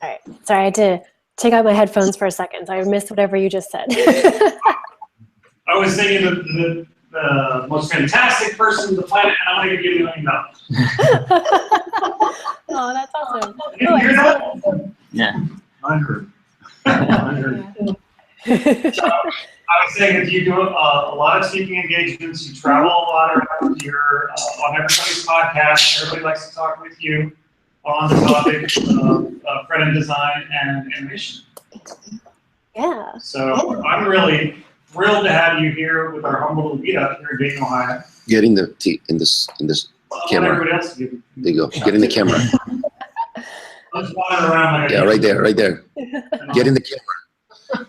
All right. Sorry, I had to take out my headphones for a second, so I missed whatever you just said. I was thinking the most fantastic person on the planet, and I'm going to give you $1 million. Oh, that's awesome. You Oh, hear that? Yeah. I heard. I heard. So, I was saying that you do a lot of speaking engagements, you travel a lot around, you're on everybody's podcast, everybody likes to talk with you on the topic of front-end design and animation. Yeah. So I'm really thrilled to have you here with our humble little meetup here in Dayton, Ohio. Get in the in this camera. Everybody else to do. There you go. Get in the camera. I'm just wandering around like Yeah, right there, right there. Get in the camera.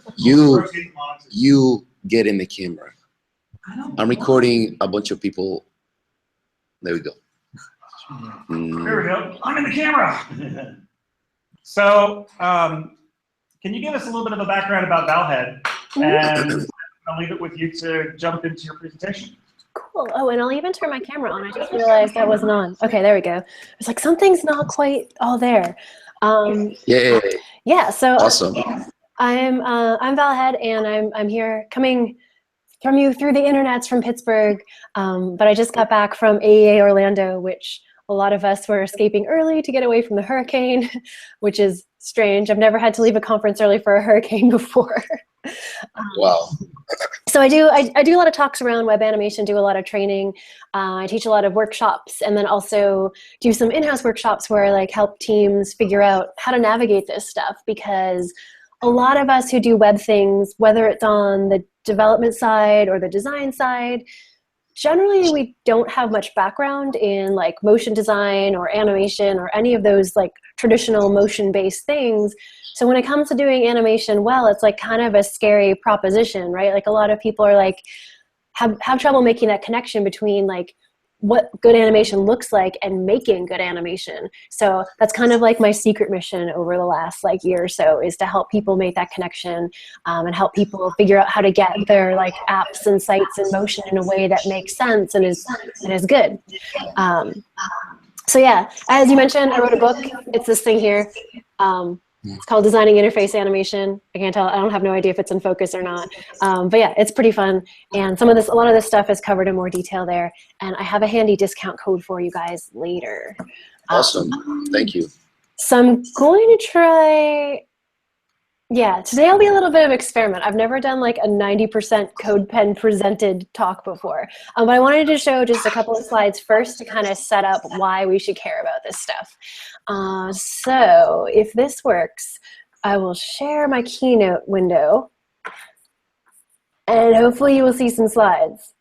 You get in the camera. I'm recording a bunch of people. There we go. There we go. I'm in the camera. So, can you give us a little bit of a background about Val Head? And I'll leave it with you to jump into your presentation. Cool. Oh, and I'll even turn my camera on. I just realized that wasn't on. Okay, there we go. It's like something's not quite all there. Yeah. Yeah. So Awesome. I'm Val Head, and I'm here coming from you through the internets from Pittsburgh. But I just got back from AEA Orlando, which a lot of us were escaping early to get away from the hurricane, which is strange. I've never had to leave a conference early for a hurricane before. Wow. So I do a lot of talks around web animation, do a lot of training. I teach a lot of workshops, and then also do some in-house workshops where I like help teams figure out how to navigate this stuff, because a lot of us who do web things, whether it's on the development side or the design side, generally we don't have much background in like motion design or animation or any of those like traditional motion-based things. So when it comes to doing animation well, it's like kind of a scary proposition, right? Like a lot of people are like, have trouble making that connection between like what good animation looks like and making good animation. So that's kind of like my secret mission over the last like year or so, is to help people make that connection and help people figure out how to get their like apps and sites in motion in a way that makes sense and is good. So yeah, as you mentioned, I wrote a book. It's this thing here. It's called Designing Interface Animation. I can't tell. I don't have no idea if it's in focus or not. But yeah, it's pretty fun. And a lot of this stuff is covered in more detail there. And I have a handy discount code for you guys later. Awesome. Thank you. So I'm going to try. Yeah, today will be a little bit of experiment. I've never done like a 90% CodePen presented talk before. But I wanted to show just a couple of slides first to kind of set up why we should care about this stuff. So if this works, I will share my Keynote window, and hopefully you will see some slides.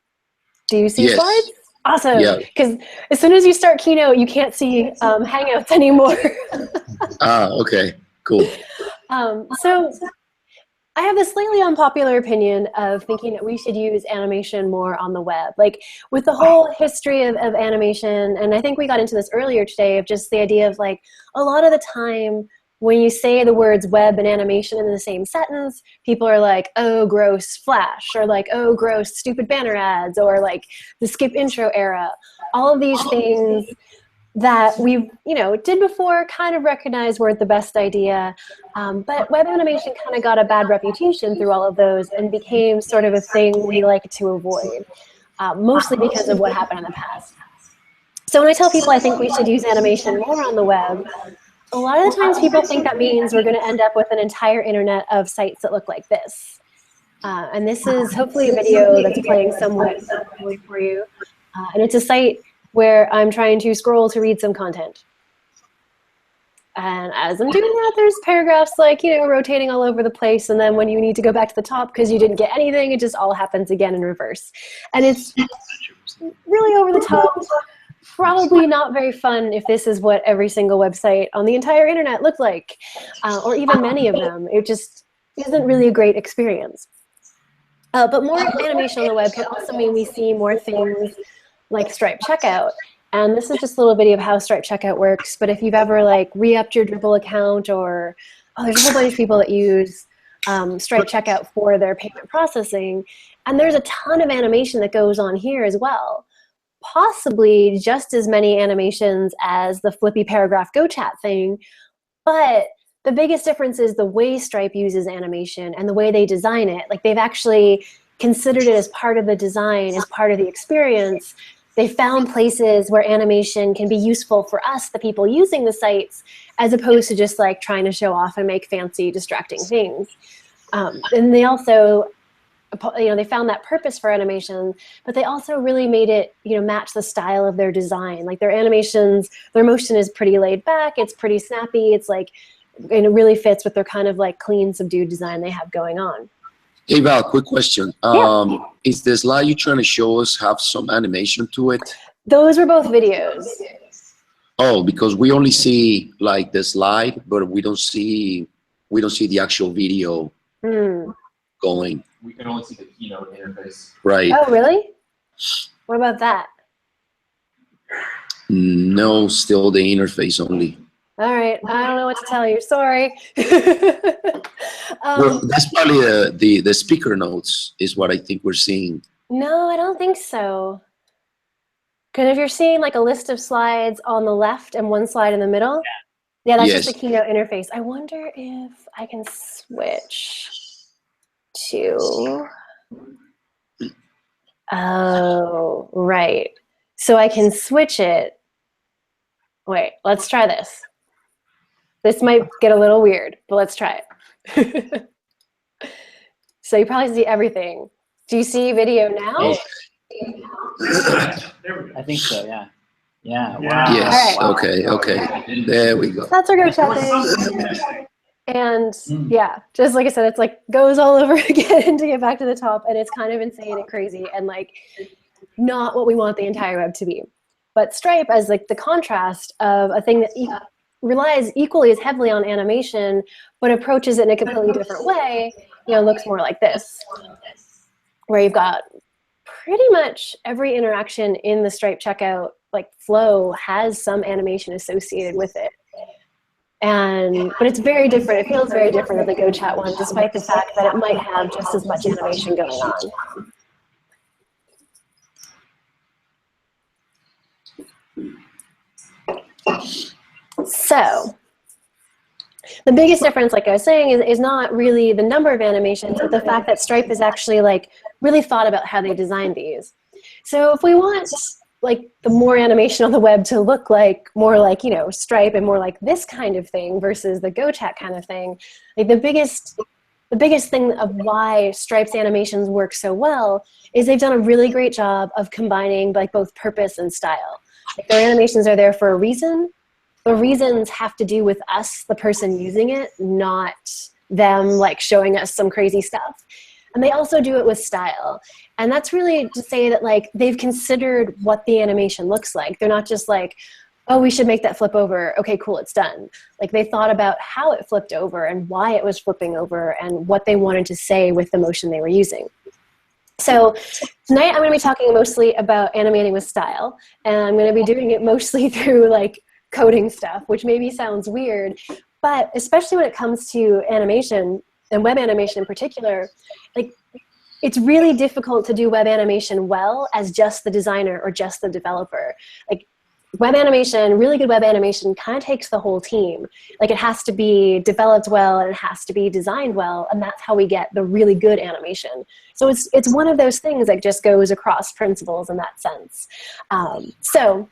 Do you see slides? Awesome. Yeah. Because as soon as you start Keynote, you can't see Hangouts anymore. Okay, cool. So I have this slightly unpopular opinion of thinking that we should use animation more on the web. Like with the whole history of animation, and I think we got into this earlier today, of just the idea of like a lot of the time when you say the words web and animation in the same sentence, people are like, oh, gross Flash, or like, oh, gross stupid banner ads, or like the skip intro era. All of these things that we did before, kind of recognized weren't the best idea. But web animation kind of got a bad reputation through all of those and became sort of a thing we like to avoid, mostly because of what happened in the past. So when I tell people I think we should use animation more on the web, a lot of the times people think that means we're going to end up with an entire internet of sites that look like this. And this is hopefully a video that's playing somewhat for you. And it's a site where I'm trying to scroll to read some content. And as I'm doing that, there's paragraphs like, rotating all over the place. And then when you need to go back to the top because you didn't get anything, it just all happens again in reverse. And it's really over the top, probably not very fun if this is what every single website on the entire internet looked like, or even many of them. It just isn't really a great experience. But more animation on the web can also mean we see more things like Stripe Checkout. And this is just a little video of how Stripe Checkout works. But if you've ever like re-upped your Dribble account, or there's a whole bunch of people that use Stripe Checkout for their payment processing. And there's a ton of animation that goes on here as well. Possibly just as many animations as the flippy paragraph Go Chat thing. But the biggest difference is the way Stripe uses animation and the way they design it. Like they've actually considered it as part of the design, as part of the experience. They found places where animation can be useful for us, the people using the sites, as opposed to just like trying to show off and make fancy, distracting things. And they also, they found that purpose for animation, but they also really made it, match the style of their design. Like their animations, their motion is pretty laid back. It's pretty snappy. It's like, and it really fits with their kind of like clean, subdued design they have going on. Hey Val, quick question. Yeah. Is the slide you're trying to show us have some animation to it? Those were both videos. Oh, because we only see like the slide, but we don't see the actual video going. We can only see the keynote interface. Right. Oh, really? What about that? No, still the interface only. All right, I don't know what to tell you. Sorry. Well, that's probably the speaker notes is what I think we're seeing. No, I don't think so. Because if you're seeing like a list of slides on the left and one slide in the middle, yeah, that's just the keynote interface. I wonder if I can switch to, oh, right. So I can switch it. Wait, let's try this. This might get a little weird, but let's try it. So you probably see everything. Do you see video now? I think so, yeah. Yeah, Yeah. wow. Yes, All right. Okay. There we go. That's our go chat thing. And yeah, just like I said, it's like goes all over again to get back to the top, and it's kind of insane and crazy and like not what we want the entire web to be. But Stripe as like the contrast of a thing that relies equally as heavily on animation, but approaches it in a completely different way, looks more like this, where you've got pretty much every interaction in the Stripe checkout like flow has some animation associated with it. But it's very different. It feels very different than the GoChat one, despite the fact that it might have just as much animation going on. So the biggest difference, like I was saying, is not really the number of animations, but the fact that Stripe has actually like really thought about how they designed these. So if we want like the more animation on the web to look like more like, Stripe and more like this kind of thing versus the GoChat kind of thing, like the biggest thing of why Stripe's animations work so well is they've done a really great job of combining like both purpose and style. Like their animations are there for a reason. The reasons have to do with us, the person using it, not them like showing us some crazy stuff. And they also do it with style. And that's really to say that like they've considered what the animation looks like. They're not just like, oh, we should make that flip over. Okay, cool, it's done. Like they thought about how it flipped over and why it was flipping over and what they wanted to say with the motion they were using. So tonight I'm going to be talking mostly about animating with style. And I'm going to be doing it mostly through like coding stuff, which maybe sounds weird, but especially when it comes to animation and web animation in particular, like it's really difficult to do web animation well as just the designer or just the developer. Like web animation, really good web animation kind of takes the whole team. Like it has to be developed well and it has to be designed well, and that's how we get the really good animation. So it's one of those things that just goes across principles in that sense. So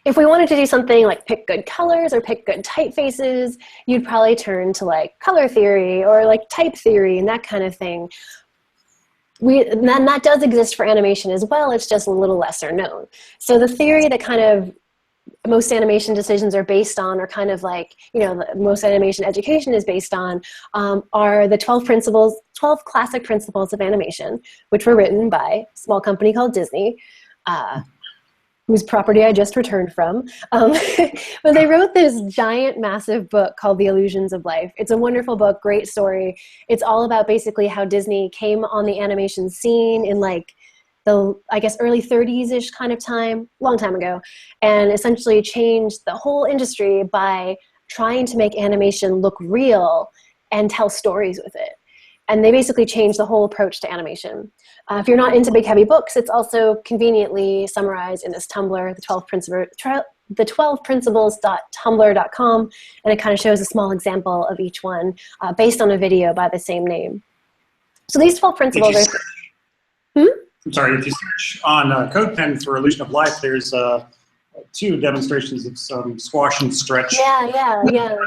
if we wanted to do something like pick good colors or pick good typefaces, you'd probably turn to like color theory or like type theory and that kind of thing. And that does exist for animation as well, it's just a little lesser known. So the theory that kind of most animation decisions are based on, or kind of like, most animation education is based on, are the 12 classic principles of animation, which were written by a small company called Disney, whose property I just returned from. But they wrote this giant, massive book called The Illusions of Life. It's a wonderful book, great story. It's all about basically how Disney came on the animation scene in like the, I guess, early 30s-ish kind of time, long time ago, and essentially changed the whole industry by trying to make animation look real and tell stories with it. And they basically changed the whole approach to animation. If you're not into big, heavy books, it's also conveniently summarized in this Tumblr, the the12principles.tumblr.com, and it kind of shows a small example of each one based on a video by the same name. So these 12 principles are... I'm sorry, if you search on CodePen for Illusion of Life, there's 2 demonstrations of some squash and stretch. Yeah.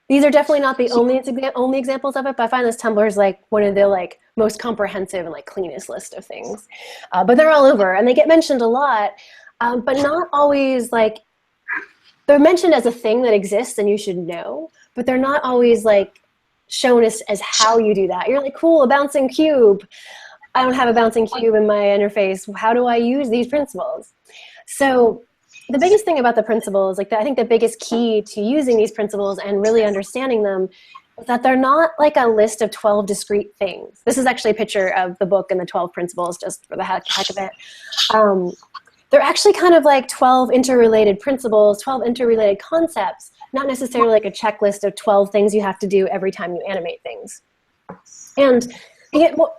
These are definitely not the only examples of it, but I find this Tumblr is like one of the like most comprehensive and like cleanest list of things. But they're all over, and they get mentioned a lot, but not always like, they're mentioned as a thing that exists and you should know, but they're not always like shown as how you do that. You're like, cool, a bouncing cube. I don't have a bouncing cube in my interface. How do I use these principles? So the biggest thing about the principles, like I think the biggest key to using these principles and really understanding them is that they're not like a list of 12 discrete things. This is actually a picture of the book and the 12 principles just for the heck of it. They're actually kind of like 12 interrelated principles, 12 interrelated concepts, not necessarily like a checklist of 12 things you have to do every time you animate things. And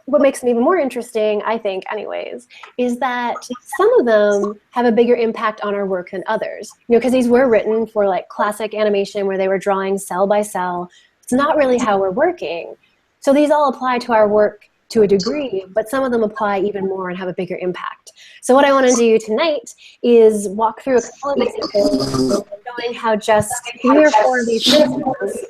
what makes them even more interesting, I think anyways, is that some of them have a bigger impact on our work than others. You know, because these were written for like classic animation where they were drawing cell by cell. It's not really how we're working. So these all apply to our work to a degree, but some of them apply even more and have a bigger impact. So what I want to do tonight is walk through a couple of examples showing how just 3 or 4 of these principles,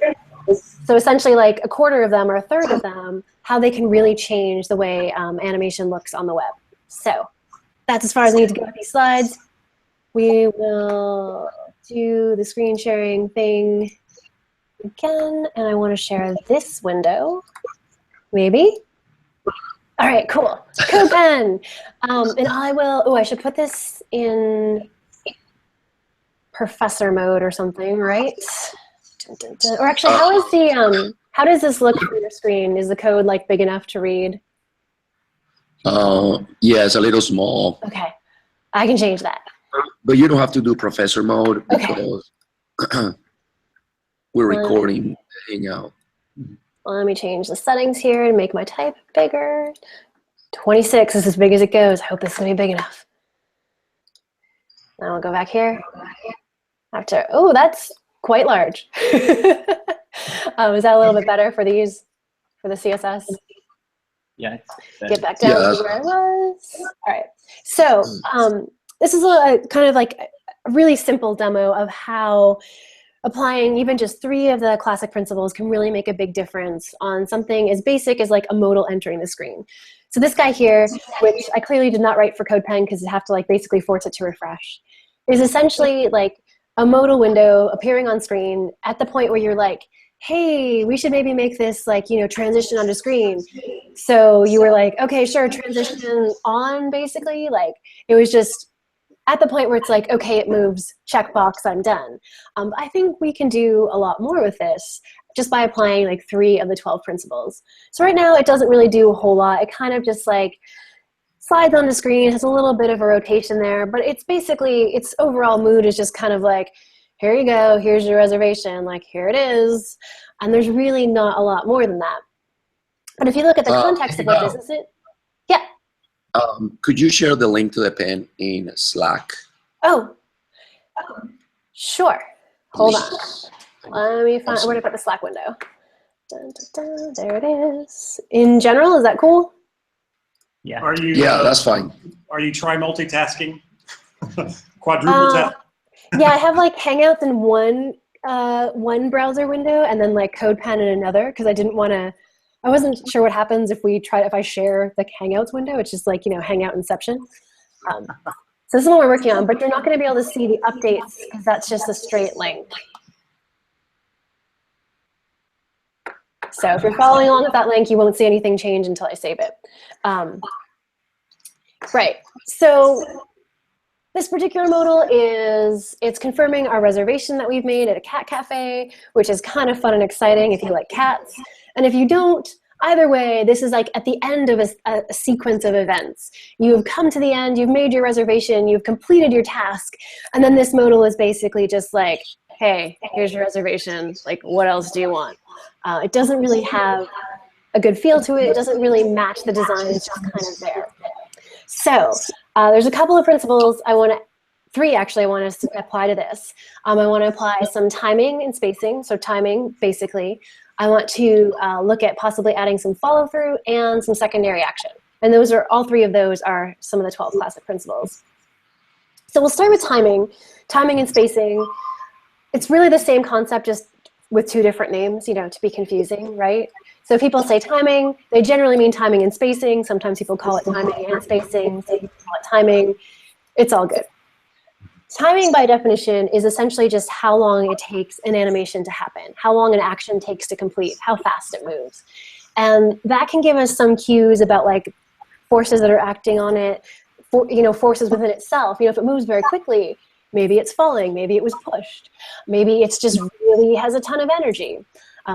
so essentially like a quarter of them or a third of them, how they can really change the way animation looks on the web. So that's as far as I need to go with these slides. We will do the screen sharing thing again, and I want to share this window, maybe. All right, cool. CodePen. And I will, oh, I should put this in professor mode or something, right? Dun, dun, dun. Or actually, how is the, how does this look on your screen? Is the code like big enough to read? Yeah, it's a little small. Okay, I can change that. But you don't have to do professor mode because Okay. we're recording Hangout. Well, let me change the settings here and make my type bigger. 26 is as big as it goes. I hope this is going to be big enough. Now I'll go back here. After, oh, that's quite large. Is that a little bit better for these, for the CSS? Yeah. Get back down to where I was. All right. So this is a kind of like a really simple demo of how applying even just 3 of the classic principles can really make a big difference on something as basic as like a modal entering the screen. So this guy here, which I clearly did not write for CodePen because you have to like basically force it to refresh, is essentially like a modal window appearing on screen at the point where you're like, hey, we should maybe make this like, you know, transition onto screen. So you were like, okay, sure, transition on basically. Like it was just at the point where it's like, okay, it moves, checkbox, I'm done. I think we can do a lot more with this just by applying like 3 of the 12 principles. So right now it doesn't really do a whole lot. It kind of just like slides on the screen, has a little bit of a rotation there, but it's basically, its overall mood is just kind of like, here you go, here's your reservation, like here it is. And there's really not a lot more than that. But if you look at the context of what this is, yeah. Could you share the link to the pen in Slack? Oh, sure. Hold on. Let me find, where did I put the Slack window? Dun, dun, dun, there it is. In general, is that cool? Yeah. Are you? Yeah, that's fine. Are you try multitasking? Quadruple tap? Yeah, I have like Hangouts in one browser window and then like CodePen in another because I didn't want to. I wasn't sure what happens if I share the Hangouts window. It's just like, you know, Hangout Inception. So this is what we're working on, but you're not going to be able to see the updates because that's just a straight link. So if you're following along with that link, you won't see anything change until I save it. Right. So this particular modal it's confirming our reservation that we've made at a cat cafe, which is kind of fun and exciting if you like cats. And if you don't, either way, this is like at the end of a sequence of events. You've come to the end, you've made your reservation, you've completed your task, and then this modal is basically just like, hey, here's your reservation, like what else do you want? It doesn't really have a good feel to it, it doesn't really match the design, it's just kind of there. So there's a couple of principles I want to three actually I want to apply to this. I want to apply some timing and spacing. So timing, basically. I want to look at possibly adding some follow through and some secondary action. And those are, all three of those are some of the 12 classic principles. So we'll start with timing. Timing and spacing. It's really the same concept, just with two different names, you know, to be confusing, right? So people say timing, they generally mean timing and spacing. Sometimes people call it timing and spacing. Some people call it timing. It's all good. Timing, by definition, is essentially just how long it takes an animation to happen, how long an action takes to complete, how fast it moves. And that can give us some cues about like forces that are acting on it, forces within itself. You know, if it moves very quickly, maybe it's falling, maybe it was pushed, maybe it's just really has a ton of energy.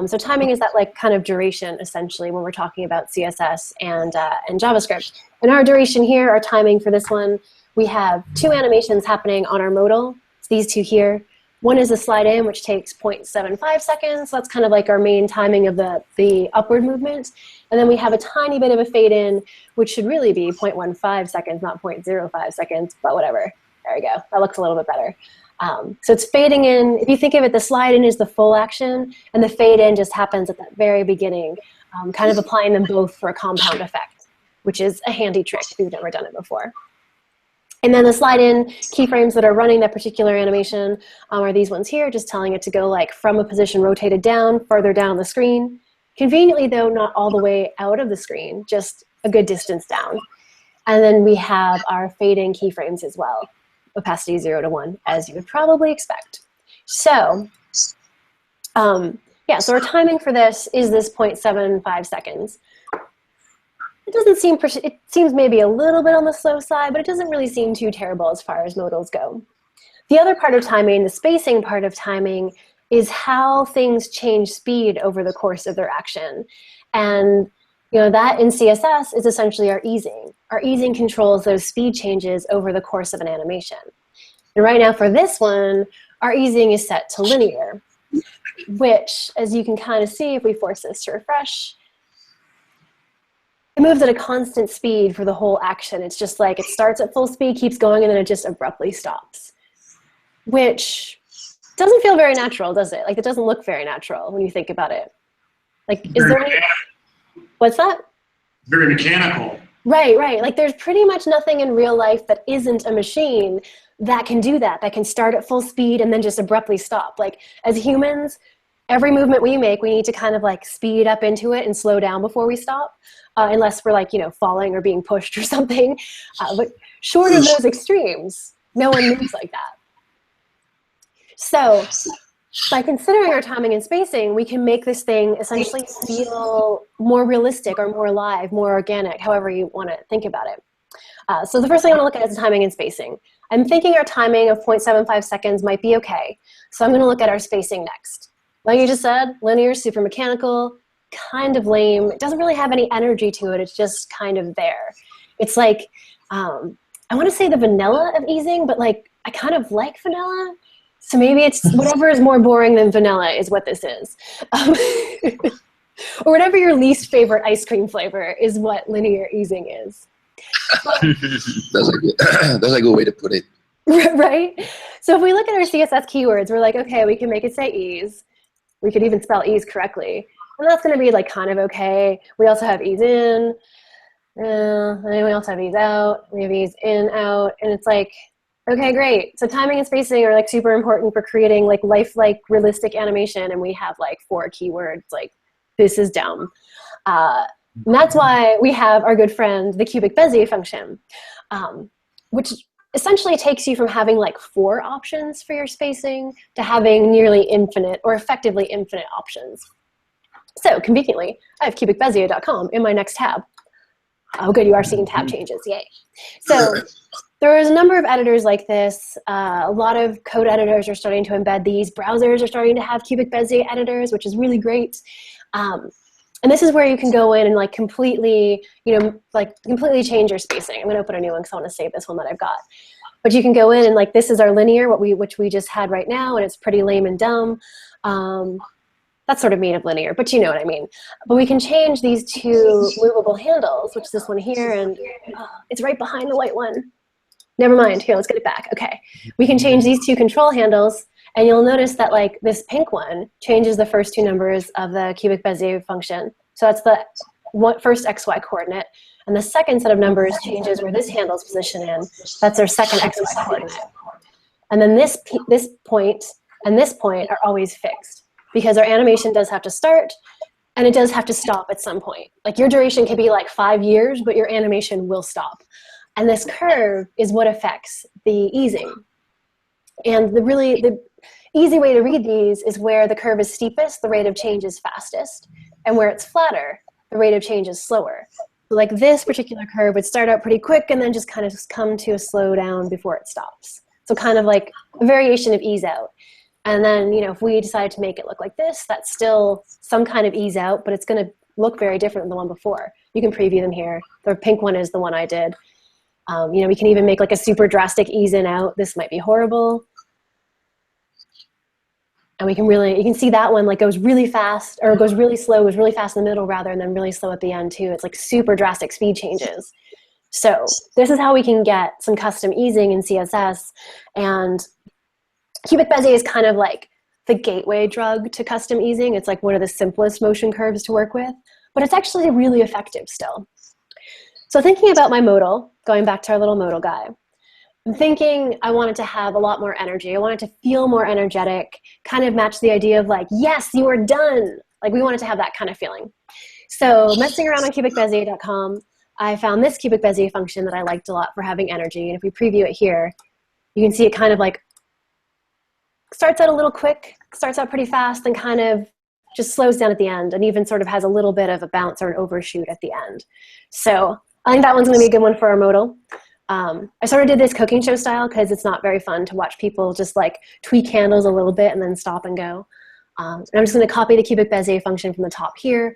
So timing is that like kind of duration, essentially, when we're talking about CSS and JavaScript. And our duration here, our timing for this one, we have two animations happening on our modal. It's these two here. One is a slide in, which takes 0.75 seconds. So that's kind of like our main timing of the upward movement. And then we have a tiny bit of a fade in, which should really be 0.15 seconds, not 0.05 seconds, but whatever. There we go. That looks a little bit better. So it's fading in. If you think of it, the slide in is the full action, and the fade in just happens at that very beginning, kind of applying them both for a compound effect, which is a handy trick if you've never done it before. And then the slide in keyframes that are running that particular animation are these ones here, just telling it to go like from a position rotated down, farther down the screen. Conveniently though, not all the way out of the screen, just a good distance down. And then we have our fade in keyframes as well. Opacity 0 to 1, as you would probably expect. So, yeah, so our timing for this is this 0.75 seconds. It doesn't seem, it seems maybe a little bit on the slow side, but it doesn't really seem too terrible as far as modals go. The other part of timing, the spacing part of timing, is how things change speed over the course of their action. And you know, that in CSS is essentially our easing. Our easing controls those speed changes over the course of an animation. And right now for this one, our easing is set to linear, which, as you can kind of see if we force this to refresh, it moves at a constant speed for the whole action. It's just like it starts at full speed, keeps going, and then it just abruptly stops, which doesn't feel very natural, does it? Like, it doesn't look very natural when you think about it. Like, is there any... What's that? Very mechanical. Right, right. Like there's pretty much nothing in real life that isn't a machine that can do that, that can start at full speed and then just abruptly stop. Like as humans, every movement we make, we need to kind of like speed up into it and slow down before we stop, unless we're like, you know, falling or being pushed or something. But short of those extremes, no one moves like that. So by considering our timing and spacing, we can make this thing essentially feel more realistic or more alive, more organic, however you want to think about it. So the first thing I want to look at is timing and spacing. I'm thinking our timing of 0.75 seconds might be okay. So I'm going to look at our spacing next. Like you just said, linear, super mechanical, kind of lame. It doesn't really have any energy to it. It's just kind of there. It's like, I want to say the vanilla of easing, but like I kind of like vanilla. So maybe it's whatever is more boring than vanilla is what this is. Or whatever your least favorite ice cream flavor is what linear easing is. That's a good way to put it. Right? So if we look at our CSS keywords, we're like, okay, we can make it say ease. We could even spell ease correctly. And that's going to be like kind of okay. We also have ease in. And then we also have ease out. We have ease in, out. And it's like, okay, great. So timing and spacing are like super important for creating like lifelike, realistic animation. And we have like 4 keywords. Like, this is dumb. And that's why we have our good friend, the cubic Bezier function, which essentially takes you from having like 4 options for your spacing to having nearly infinite or effectively infinite options. So conveniently, I have cubicbezier.com in my next tab. Oh, good, you are seeing tab changes, yay. So there is a number of editors like this. A lot of code editors are starting to embed these. Browsers are starting to have cubic Bezier editors, which is really great. And this is where you can go in and like completely, you know, like completely change your spacing. I'm going to open a new one because I want to save this one that I've got. But you can go in and like, this is our linear, which we just had right now, and it's pretty lame and dumb. That's sort of mean of linear, but you know what I mean. But we can change these 2 movable handles, which is this one here, and it's right behind the white one. Never mind. Here, let's get it back. Okay. We can change these two control handles, and you'll notice that like this pink one changes the first two numbers of the cubic Bezier function. So that's the first XY coordinate. And the second set of numbers changes where this handle's positioned in. That's our second XY coordinate. And then this point and this point are always fixed because our animation does have to start and it does have to stop at some point. Like your duration could be like 5 years, but your animation will stop. And this curve is what affects the easing. And the easy way to read these is where the curve is steepest, the rate of change is fastest. And where it's flatter, the rate of change is slower. So like this particular curve would start out pretty quick and then just kind of come to a slow down before it stops. So kind of like a variation of ease out. And then, you know, if we decided to make it look like this, that's still some kind of ease out, but it's going to look very different than the one before. You can preview them here. The pink one is the one I did. You know, we can even make like a super drastic ease in out. This might be horrible. And we can really, you can see that one like goes really fast, or goes really slow, goes really fast in the middle rather, and then really slow at the end too. It's like super drastic speed changes. So this is how we can get some custom easing in CSS. And cubic Bezier is kind of like the gateway drug to custom easing. It's like one of the simplest motion curves to work with, but it's actually really effective still. So thinking about my modal, going back to our little modal guy, I'm thinking I wanted to have a lot more energy. I wanted to feel more energetic, kind of match the idea of like, yes, you are done. Like we wanted to have that kind of feeling. So messing around on cubicbezier.com, I found this cubic Bezier function that I liked a lot for having energy. And if we preview it here, you can see it kind of like starts out a little quick, starts out pretty fast, and kind of just slows down at the end, and even sort of has a little bit of a bounce or an overshoot at the end. So I think that one's going to be a good one for our modal. I sort of did this cooking show style because it's not very fun to watch people just like tweak handles a little bit and then stop and go. And I'm just going to copy the cubic Bezier function from the top here.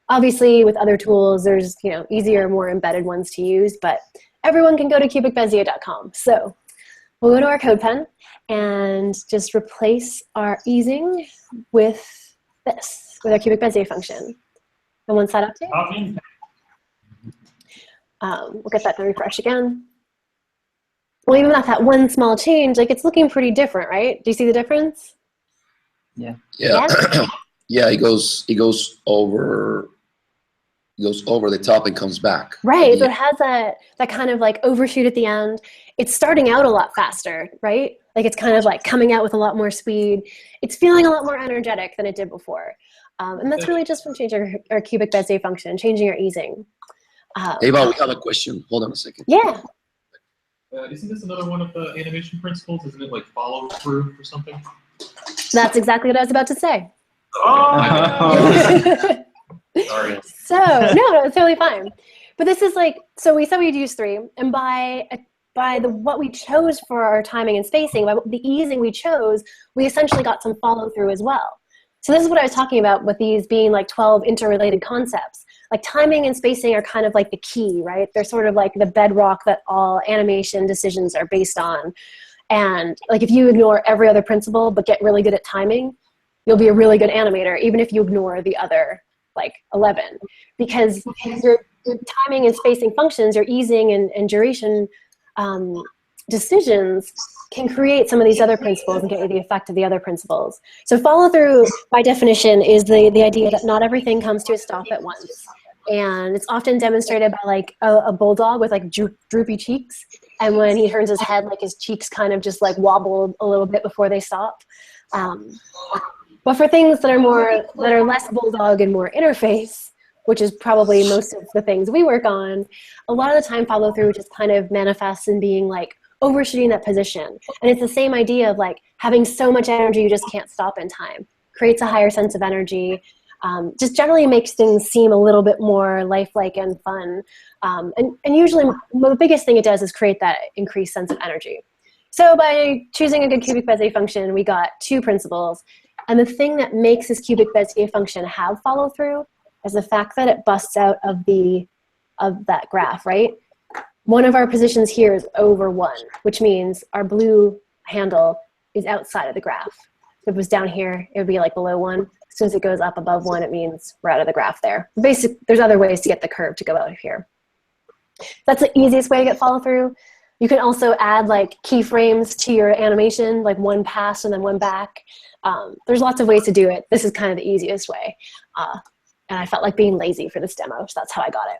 Obviously, with other tools, there's easier, more embedded ones to use, but everyone can go to cubicbezier.com. So we'll go to our CodePen and just replace our easing with this, with our cubic Bezier function. And once that updates, we'll get that to refresh again. Well, even with that one small change, like it's looking pretty different, right? Do you see the difference? Yeah. Yeah. Yeah, it goes over the top and comes back. Right. Yeah. So it has that kind of like overshoot at the end. It's starting out a lot faster, right? Like it's kind of like coming out with a lot more speed. It's feeling a lot more energetic than it did before. And that's really just from changing our cubic Bezier function, changing our easing. Hey, Val, we have a question. Hold on a second. Yeah. Isn't this another one of the animation principles? Isn't it like follow through or something? That's exactly what I was about to say. Oh! Sorry. So, no, it's totally fine. But this is like, so we said we'd use 3, and by what we chose for our timing and spacing, by the easing we chose, we essentially got some follow through as well. So this is what I was talking about with these being like 12 interrelated concepts. Like timing and spacing are kind of like the key, right? They're sort of like the bedrock that all animation decisions are based on. And like if you ignore every other principle but get really good at timing, you'll be a really good animator, even if you ignore the other like 11. Because your timing and spacing functions, your easing and duration decisions can create some of these other principles and get you the effect of the other principles. So follow through, by definition, is the idea that not everything comes to a stop at once. And it's often demonstrated by like a bulldog with like droopy cheeks. And when he turns his head, like his cheeks kind of just like wobble a little bit before they stop. But for things that are less bulldog and more interface, which is probably most of the things we work on, a lot of the time follow through just kind of manifests in being like overshooting that position. And it's the same idea of like having so much energy you just can't stop in time. Creates a higher sense of energy. Just generally makes things seem a little bit more lifelike and fun. And usually the biggest thing it does is create that increased sense of energy. So by choosing a good cubic Bezier function, we got 2 principles. And the thing that makes this cubic Bezier function have follow through is the fact that it busts out of that graph, right? One of our positions here is over 1, which means our blue handle is outside of the graph. If it was down here, it would be like below 1. As soon as it goes up above 1, it means we're out of the graph there. Basically, there's other ways to get the curve to go out of here. That's the easiest way to get follow through. You can also add like keyframes to your animation, like one pass and then one back. There's lots of ways to do it. This is kind of the easiest way. And I felt like being lazy for this demo, so that's how I got it.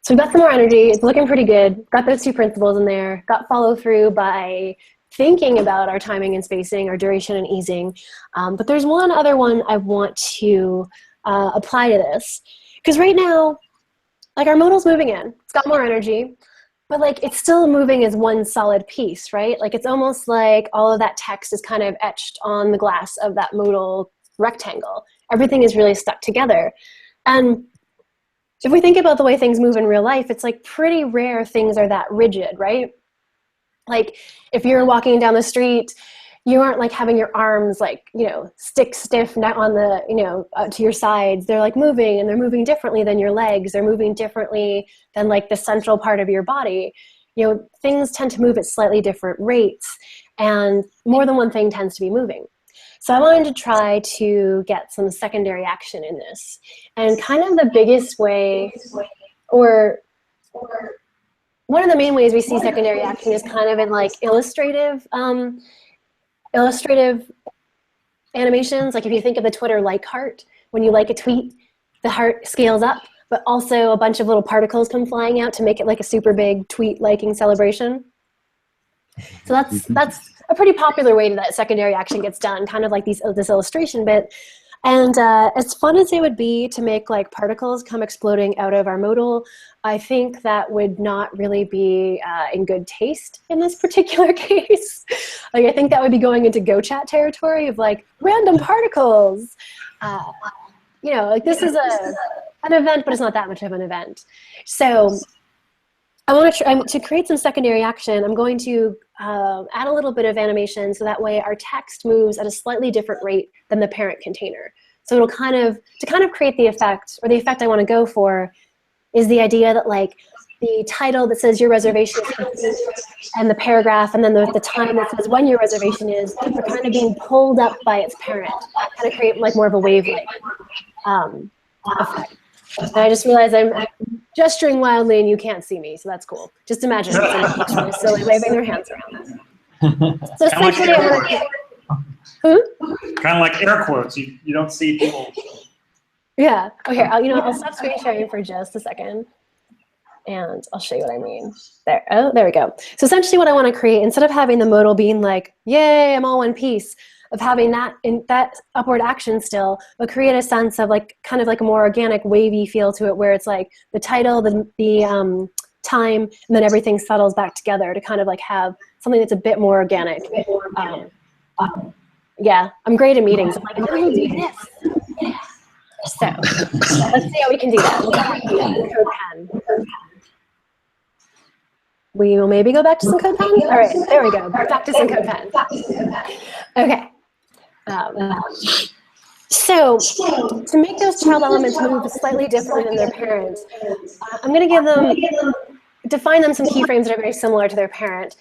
So we got some more energy. It's looking pretty good. Got those 2 principles in there. Got follow through by thinking about our timing and spacing, our duration and easing. But there's one other one I want to apply to this. Because right now, like our modal's moving in. It's got more energy. But like it's still moving as one solid piece, right? Like it's almost like all of that text is kind of etched on the glass of that modal rectangle. Everything is really stuck together. And if we think about the way things move in real life, it's like pretty rare things are that rigid, right? Like if you're walking down the street, you aren't like having your arms like, you know, stick stiff on the, you know, to your sides. They're like moving, and they're moving differently than your legs. They're moving differently than like the central part of your body. You know, things tend to move at slightly different rates, and more than one thing tends to be moving. So I wanted to try to get some secondary action in this. And kind of the biggest way, or one of the main ways we see secondary action is kind of in like illustrative animations. Like if you think of the Twitter like heart, when you like a tweet, the heart scales up, but also a bunch of little particles come flying out to make it like a super big tweet liking celebration. So that's a pretty popular way that secondary action gets done, kind of like this illustration bit. And as fun as it would be to make like particles come exploding out of our modal, I think that would not really be in good taste in this particular case. Like I think that would be going into GoChat territory of like random particles. You know, like this is an event, but it's not that much of an event. So I want to create some secondary action. I'm going to add a little bit of animation so that way our text moves at a slightly different rate than the parent container. So it'll kind of create the effect, or the effect I want to go for is the idea that like the title that says your reservation is complete and the paragraph and then the time that says when your reservation is are kind of being pulled up by its parent, kind of create like more of a wave-like effect. And I just realized I'm gesturing wildly and you can't see me, so that's cool. Just imagine someone looks really silly waving their hands around. So essentially, Kind of like air quotes. You don't see people. Yeah. Oh, here. I'll stop screen sharing for just a second, and I'll show you what I mean. There. Oh, there we go. So essentially, what I want to create, instead of having the modal being like, "Yay, I'm all one piece," of having that upward action still, but create a sense of like kind of like a more organic, wavy feel to it, where it's like the title, the time, and then everything settles back together to kind of like have something that's a bit more organic. Yeah, I'm great at meetings. I'm like, oh, do this. Yeah. So let's see how we can do that. CodePen. We will maybe go back to some CodePen. All right, there we go. Back to some CodePen. Okay. So to make those child elements move slightly differently than their parents, I'm going to define them some keyframes that are very similar to their parent.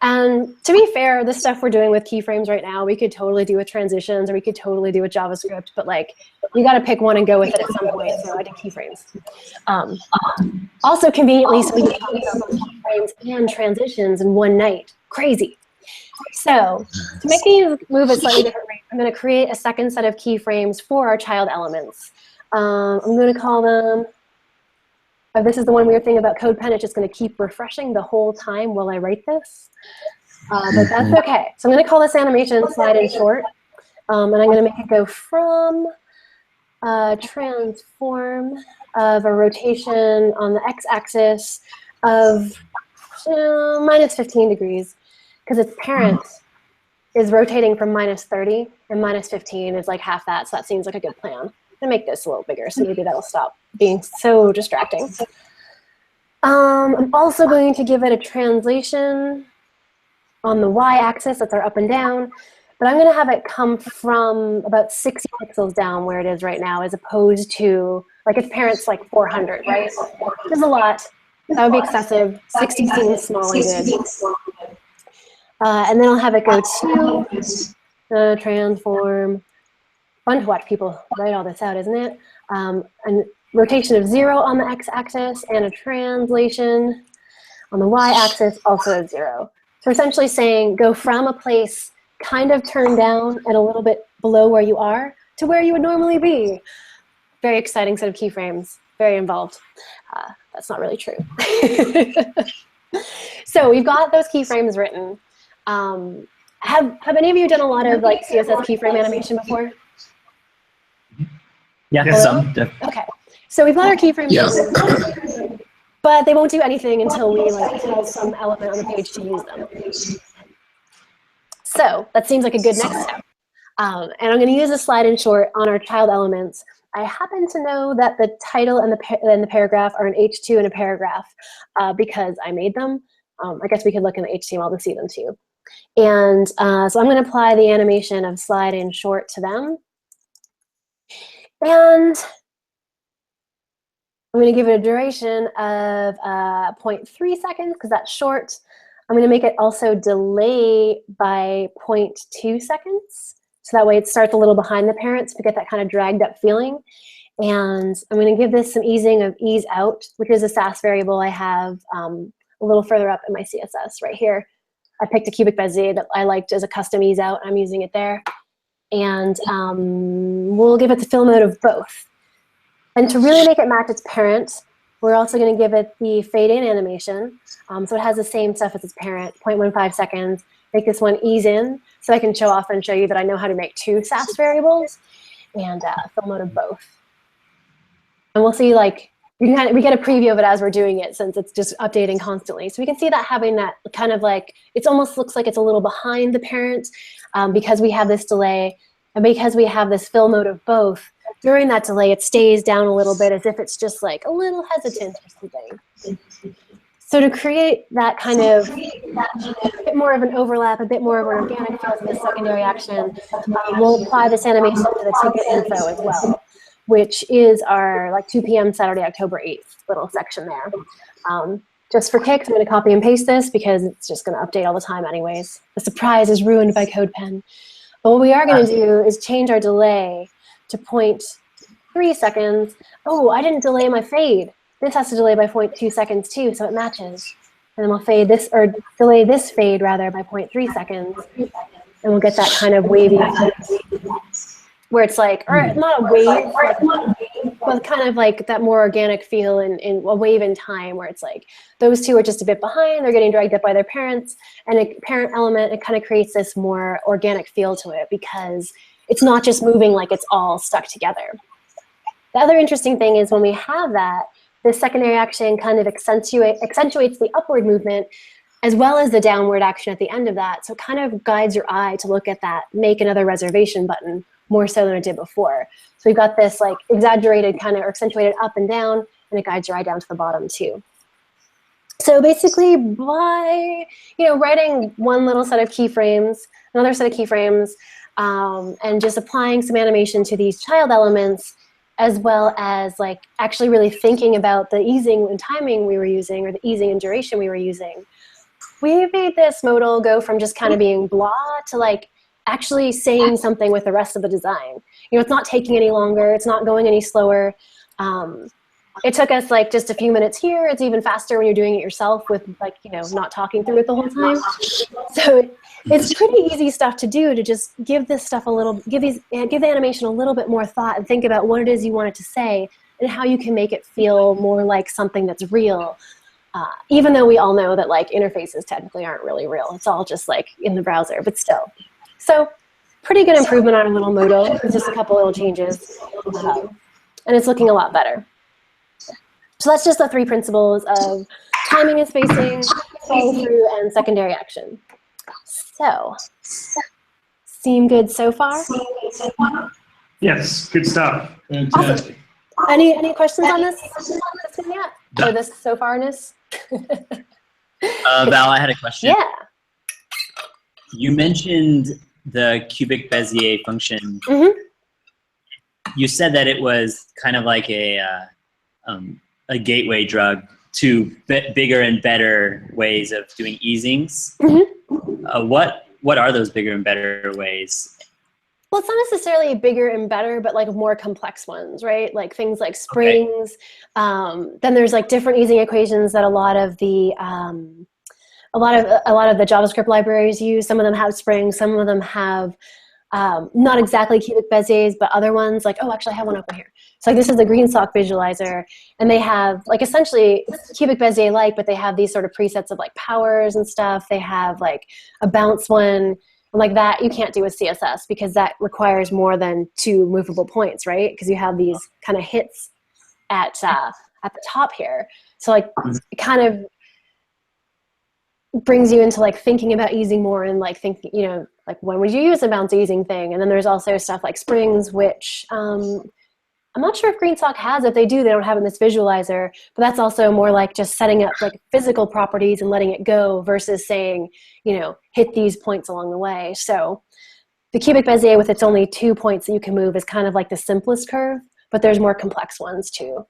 And to be fair, the stuff we're doing with keyframes right now, we could totally do with transitions, or we could totally do with JavaScript, but like, you got to pick one and go with it at some point, so I did keyframes. Also conveniently, so we can talk about keyframes and transitions in one night. Crazy. So to make these move at slightly different rate, I'm going to create a second set of keyframes for our child elements. I'm going to call them, this is the one weird thing about CodePen, it's just going to keep refreshing the whole time while I write this. But that's okay. So I'm going to call this animation slide in short, and I'm going to make it go from a transform of a rotation on the x-axis of minus 15 degrees, because its parent is rotating from minus 30, and minus 15 is like half that, so that seems like a good plan. I'm going to make this a little bigger, so maybe that'll stop being so distracting. I'm also going to give it a translation on the y-axis, that's our up and down, but I'm going to have it come from about 60 pixels down where it is right now, as opposed to, like its parent's like 400, right? Which is a lot. That would be excessive. 60 seems small and good. And then I'll have it go to transform. Fun to watch people write all this out, isn't it? And rotation of 0 on the x-axis and a translation On the y-axis, also at 0. So we're essentially saying go from a place kind of turned down and a little bit below where you are to where you would normally be. Very exciting set of keyframes, very involved. That's not really true. So we've got those keyframes written. Have any of you done a lot of like CSS keyframe animation before? Yeah, Yes. some. Okay, so we've got our keyframes Yeah. written, but they won't do anything until we like tell some element on the page to use them. So that seems like a good next step. And I'm going to use a slide in short on our child elements. I happen to know that the title and the paragraph are an H2 and a paragraph because I made them. I guess we could look in the HTML to see them too. And so I'm going to apply the animation of slide in short to them. And I'm going to give it a duration of 0.3 seconds because that's short. I'm going to make it also delay by 0.2 seconds. So that way it starts a little behind the parents to get that kind of dragged up feeling. And I'm going to give this some easing of ease out, which is a Sass variable I have a little further up in my CSS right here. I picked a cubic Bezier that I liked as a custom ease out. I'm using it there. And we'll give it the fill mode of both. And to really make it match its parent, we're also going to give it the fade in animation. So it has the same stuff as its parent, 0.15 seconds. Make this one ease in so I can show off and show you that I know how to make 2 Sass variables and fill mode of both. And we'll see like, we get a preview of it as we're doing it since it's just updating constantly. So we can see that having that kind of like, it almost looks like it's a little behind the parent because we have this delay and because we have this fill mode of both. During that delay, it stays down a little bit as if it's just like a little hesitant or something. So to create that kind of a bit more of an overlap, a bit more of an organic feel to the secondary action, we'll apply this animation to the ticket info as well, which is our like 2 p.m. Saturday, October 8th little section there. Just for kicks, I'm going to copy and paste this because it's just going to update all the time anyways. The surprise is ruined by CodePen. But what we are going to do is change our delay to 0.3 seconds. Oh, I didn't delay my fade. This has to delay by 0.2 seconds too, so it matches. And then we'll fade this, or delay this fade rather by 0.3 seconds. And we'll get that kind of wavy effect where it's like, or not a wave, but kind of like that more organic feel in a wave in time where it's like those two are just a bit behind, they're getting dragged up by their parents, and a parent element, it kind of creates this more organic feel to it because it's not just moving like it's all stuck together. The other interesting thing is when we have that, the secondary action kind of accentuates the upward movement as well as the downward action at the end of that. So it kind of guides your eye to look at that make another reservation button more so than it did before. So we've got this like exaggerated kind of or accentuated up and down, and it guides your eye down to the bottom too. So basically by writing one little set of keyframes, another set of keyframes, and just applying some animation to these child elements, as well as like actually really thinking about the easing and timing we were using or the easing and duration we were using, we made this modal go from just kind of being blah to like actually saying something with the rest of the design. It's not taking any longer. It's not going any slower. It took us like just a few minutes here. It's even faster when you're doing it yourself with like, not talking through it the whole time. So it's pretty easy stuff to do to just give this stuff a little, give the animation a little bit more thought and think about what it is you want it to say and how you can make it feel more like something that's real. Even though we all know that like interfaces technically aren't really real. It's all just like in the browser, but still. So pretty good improvement on our little modal. It's just a couple little changes. And it's looking a lot better. So that's just the 3 principles of timing and spacing, follow through, and secondary action. So, seem good so far? Yes, good stuff. Fantastic. Awesome. Any questions on this yet? Or this so farness? Val, I had a question. Yeah. You mentioned the cubic Bezier function. Mm-hmm. You said that it was kind of like a gateway drug to bigger and better ways of doing easings. Mm-hmm. What are those bigger and better ways? Well, it's not necessarily bigger and better, but like more complex ones, right? Like things like springs. Okay. Then there's like different easing equations that a lot of the JavaScript libraries use. Some of them have springs. Some of them have not exactly cubic Beziers, but other ones like, oh, actually I have one open here. So like this is the GreenSock visualizer, and they have like essentially it's cubic Bezier-like, but they have these sort of presets of like powers and stuff. They have like a bounce one. And like that you can't do with CSS because that requires more than 2 movable points, right? Because you have these kind of hits at the top here. So like it kind of brings you into like thinking about easing more and like thinking, you know, like when would you use a bounce easing thing? And then there's also stuff like springs, which I'm not sure if GreenSock has. If they do, they don't have it in this visualizer, but that's also more like just setting up like physical properties and letting it go versus saying, you know, hit these points along the way. So the cubic Bezier with its only 2 points that you can move is kind of like the simplest curve, but there's more complex ones too.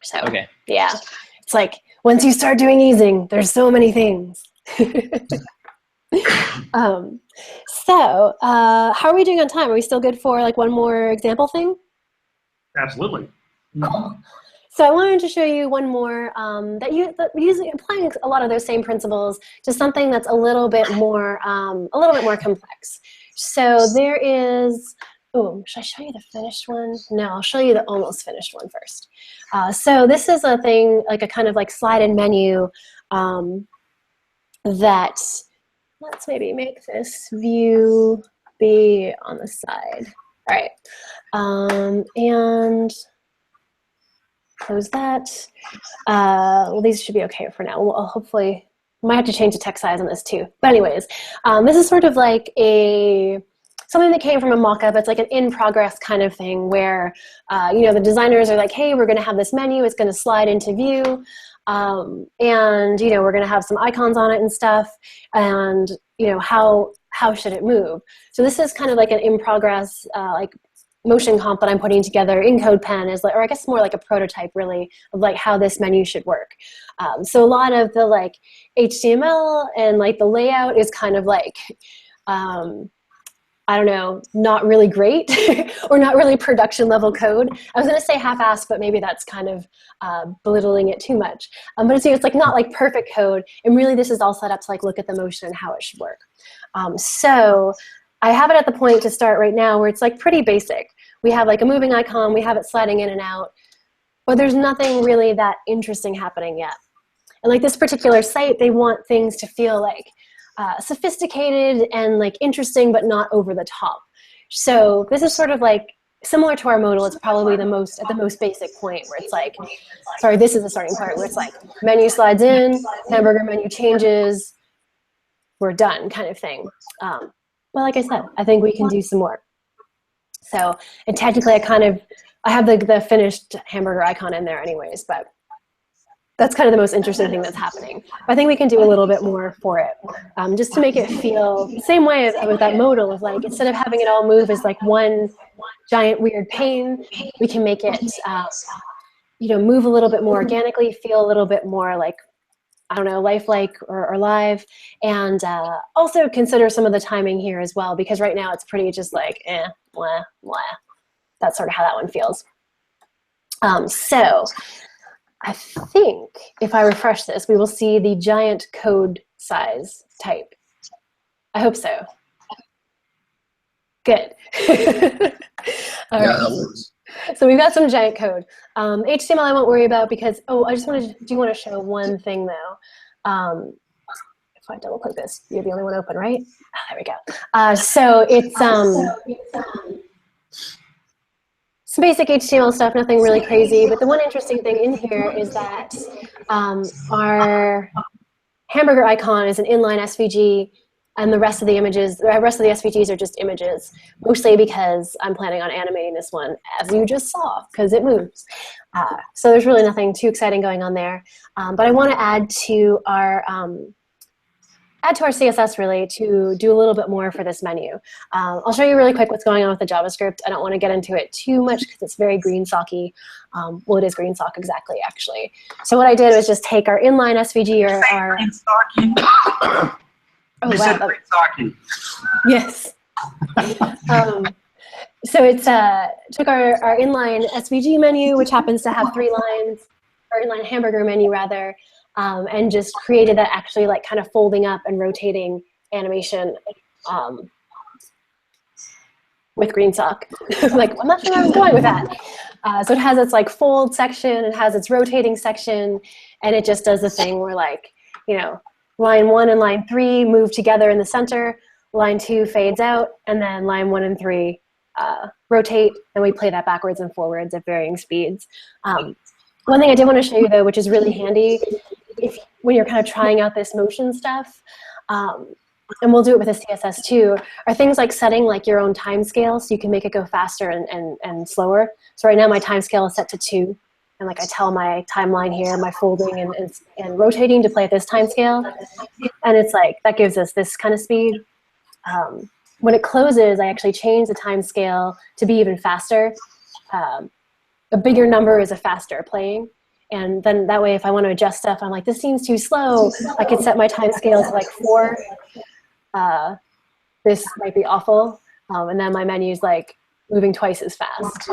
So okay. Yeah, it's like once you start doing easing, there's so many things. So how are we doing on time? Are we still good for like one more example thing? Absolutely. Cool. So I wanted to show you one more that using applying a lot of those same principles to something that's a little bit more complex. So there is. Oh, should I show you the finished one? No, I'll show you the almost finished one first. So this is a thing like a kind of like slide-in menu that. Let's maybe make this view be on the side. All right, and close that. Well, these should be okay for now. We'll hopefully, might have to change the text size on this too. But anyways, this is sort of like something that came from a mock-up. It's like an in-progress kind of thing where, you know, the designers are like, hey, we're going to have this menu. It's going to slide into view. And, you know, we're going to have some icons on it and stuff. And, you know, how should it move? So this is kind of like an in-progress, like motion comp that I'm putting together in CodePen is like, or I guess more like a prototype really of like how this menu should work. So a lot of the like HTML and like the layout is kind of like, I don't know, not really great or not really production level code. I was going to say half-assed, but maybe that's kind of belittling it too much. But it's like not like perfect code. And really this is all set up to like look at the motion and how it should work. So I have it at the point to start right now where it's like pretty basic. We have like a moving icon, we have it sliding in and out, but there's nothing really that interesting happening yet. And like this particular site, they want things to feel like sophisticated and like interesting, but not over the top. So this is sort of like similar to our modal. It's probably at the most basic point where it's like, sorry, this is the starting part where it's like menu slides in, hamburger menu changes, we're done kind of thing. But like I said, I think we can do some more. So, and technically I have the finished hamburger icon in there anyways, but that's kind of the most interesting thing that's happening. I think we can do a little bit more for it, just to make it feel the same way as with that modal of like, instead of having it all move as like one giant weird pane, we can make it, you know, move a little bit more organically, feel a little bit more like, I don't know, lifelike or live, and also consider some of the timing here as well, because right now it's pretty just like, blah, blah. That's sort of how that one feels. So I think if I refresh this, we will see the giant code size type. I hope so. Good. All right. So we've got some giant code. HTML I won't worry about because, oh, I just do want to show one thing though. If I double click this, you're the only one open, right? Oh, there we go. So it's some basic HTML stuff, nothing really crazy. But the one interesting thing in here is that our hamburger icon is an inline SVG, and the rest of the SVGs are just images, mostly because I'm planning on animating this one, as you just saw, because it moves. So there's really nothing too exciting going on there. But I want to add to our CSS really to do a little bit more for this menu. I'll show you really quick what's going on with the JavaScript. I don't want to get into it too much because it's very GreenSocky. Well, it is GreenSock exactly, actually. So what I did was just take our inline SVG or our... Oh, wow. Said GreenSocky. Yes. So it's took our inline SVG menu, which happens to have 3 lines, or inline hamburger menu rather, and just created that actually like kind of folding up and rotating animation with green sock. Like, I'm not sure where I was going with that. So it has its like fold section, it has its rotating section, and it just does the thing where like, you know, line 1 and line 3 move together in the center, line 2 fades out, and then line 1 and 3 rotate, and we play that backwards and forwards at varying speeds. One thing I did want to show you though, which is really handy when you're kind of trying out this motion stuff, and we'll do it with the CSS too, are things like setting like your own time scale so you can make it go faster and slower. So right now my time scale is set to 2, and like I tell my timeline here, my folding and rotating to play at this time scale, and it's like that gives us this kind of speed. When it closes, I actually change the time scale to be even faster. A bigger number is a faster playing. And then that way, if I want to adjust stuff, I'm like, this seems too slow. I could set my time scale to like 4. This might be awful. And then my menu's like moving twice as fast.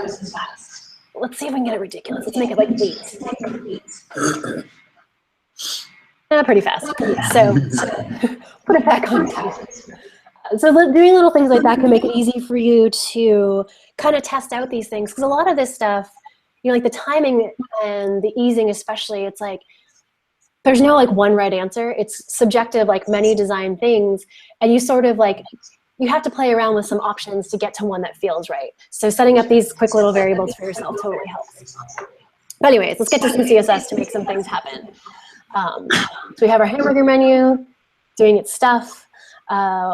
Let's see if we can get it ridiculous. Let's make it like 8. Pretty fast. So put it back on top. So doing little things like that can make it easy for you to kind of test out these things. Because a lot of this stuff, you know, like the timing and the easing especially, it's like there's no like one right answer. It's subjective, like many design things. And you sort of like, you have to play around with some options to get to one that feels right. So setting up these quick little variables for yourself totally helps. But anyways, let's get to some CSS to make some things happen. So we have our hamburger menu doing its stuff.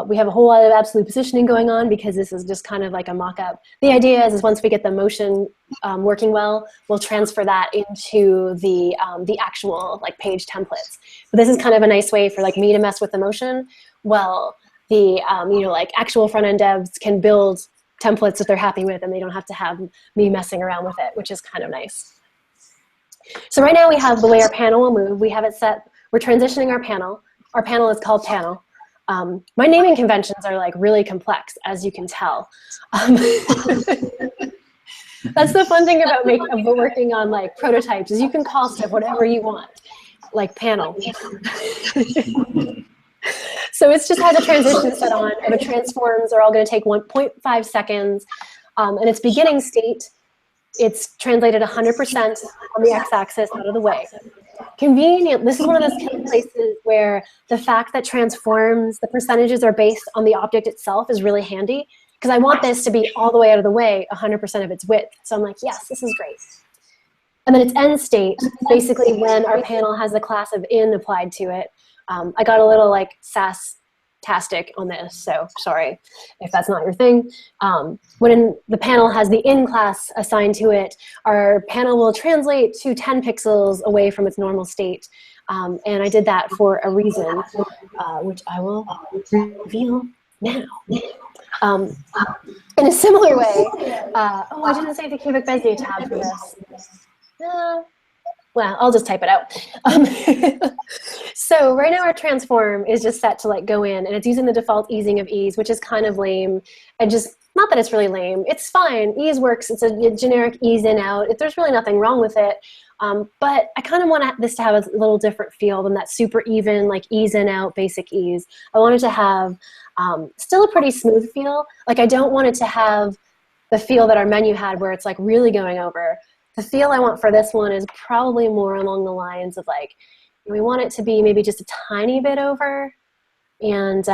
We have a whole lot of absolute positioning going on because this is just kind of like a mock-up. The idea is once we get the motion working well, we'll transfer that into the actual like page templates. But this is kind of a nice way for like me to mess with the motion. Well, the you know, like actual front-end devs can build templates that they're happy with, and they don't have to have me messing around with it, which is kind of nice. So right now we have the way our panel will move. We have it set. We're transitioning our panel. Our panel is called panel. My naming conventions are like really complex, as you can tell. That's the fun thing about working on like prototypes is you can call stuff whatever you want, like panel. So it's just has a transition set on, and the transforms are all going to take 1.5 seconds. And its beginning state, it's translated 100% on the x-axis out of the way. Convenient, this is one of those places where the fact that transforms, the percentages are based on the object itself is really handy, because I want this to be all the way out of the way, 100% of its width. So I'm like, yes, this is great. And then its end state, basically when our panel has the class of in applied to it. I got a little like Sass-tastic on this, so sorry if that's not your thing. When the panel has the in class assigned to it, our panel will translate to 10 pixels away from its normal state. And I did that for a reason, which I will reveal now. In a similar way, oh, I didn't save the cubic Bezier tab for this. Well, I'll just type it out. So right now our transform is just set to like go in, and it's using the default easing of ease, which is kind of lame. And just, not that it's really lame, it's fine. Ease works, it's a generic ease in out. There's really nothing wrong with it. But I kind of want this to have a little different feel than that super even, like ease in out, basic ease. I want it to have still a pretty smooth feel. Like I don't want it to have the feel that our menu had where it's like really going over. The feel I want for this one is probably more along the lines of like, we want it to be maybe just a tiny bit over, and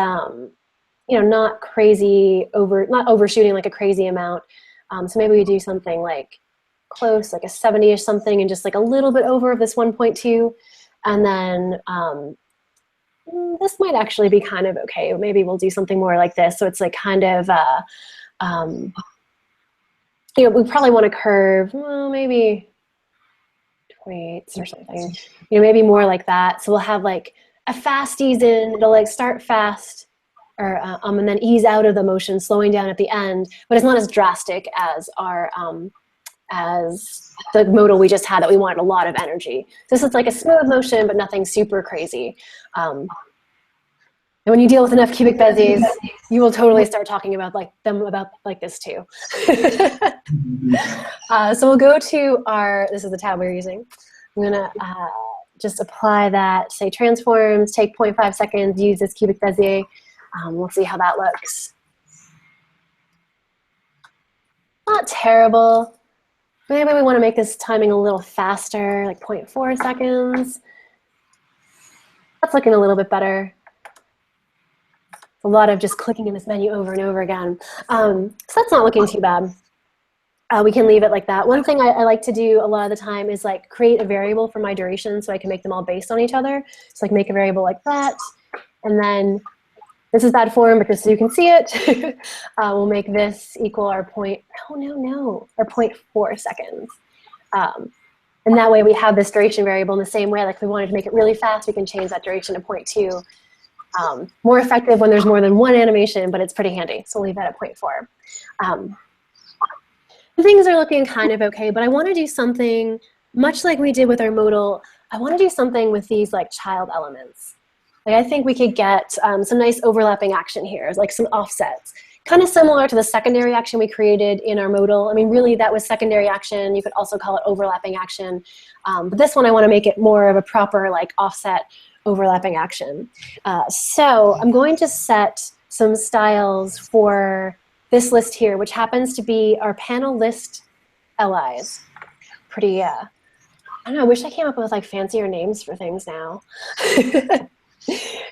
you know, not crazy over, not overshooting like a crazy amount. So maybe we do something like close, like a 70-ish something, and just like a little bit over of this 1.2, and then this might actually be kind of okay. Maybe we'll do something more like this, so it's like kind of you know, we probably want to curve, well, maybe 28 or something. You know, maybe more like that. So we'll have like a fast ease in. It'll like start fast, or and then ease out of the motion, slowing down at the end. But it's not as drastic as our as the modal we just had that we wanted a lot of energy. This is like a smooth motion, but nothing super crazy. And And when you deal with enough cubic Beziers, you will totally start talking about them about this too. So we'll go to this is the tab we're using. I'm gonna just apply that, say transforms, take 0.5 seconds, use this cubic Bezier. We'll see how that looks. Not terrible. Maybe we want to make this timing a little faster, like 0.4 seconds. That's looking a little bit better. A lot of just clicking in this menu over and over again. So that's not looking too bad. We can leave it like that. One thing I like to do a lot of the time is like create a variable for my duration so I can make them all based on each other. So like make a variable like that. And then this is bad form, but just so you can see it, we'll make this equal our our 0.4 seconds. And that way we have this duration variable in the same way. Like if we wanted to make it really fast, we can change that duration to 0.2. More effective when there's more than one animation, but it's pretty handy. So we'll leave that at 0.4. Things are looking kind of okay, but I want to do something much like we did with our modal. I want to do something with these like child elements. Like I think we could get some nice overlapping action here, like some offsets. Kind of similar to the secondary action we created in our modal. I mean, really that was secondary action. You could also call it overlapping action. But this one I want to make it more of a proper like offset overlapping action. So I'm going to set some styles for this list here, which happens to be our panel list LIs. Pretty, I don't know, I wish I came up with like fancier names for things now.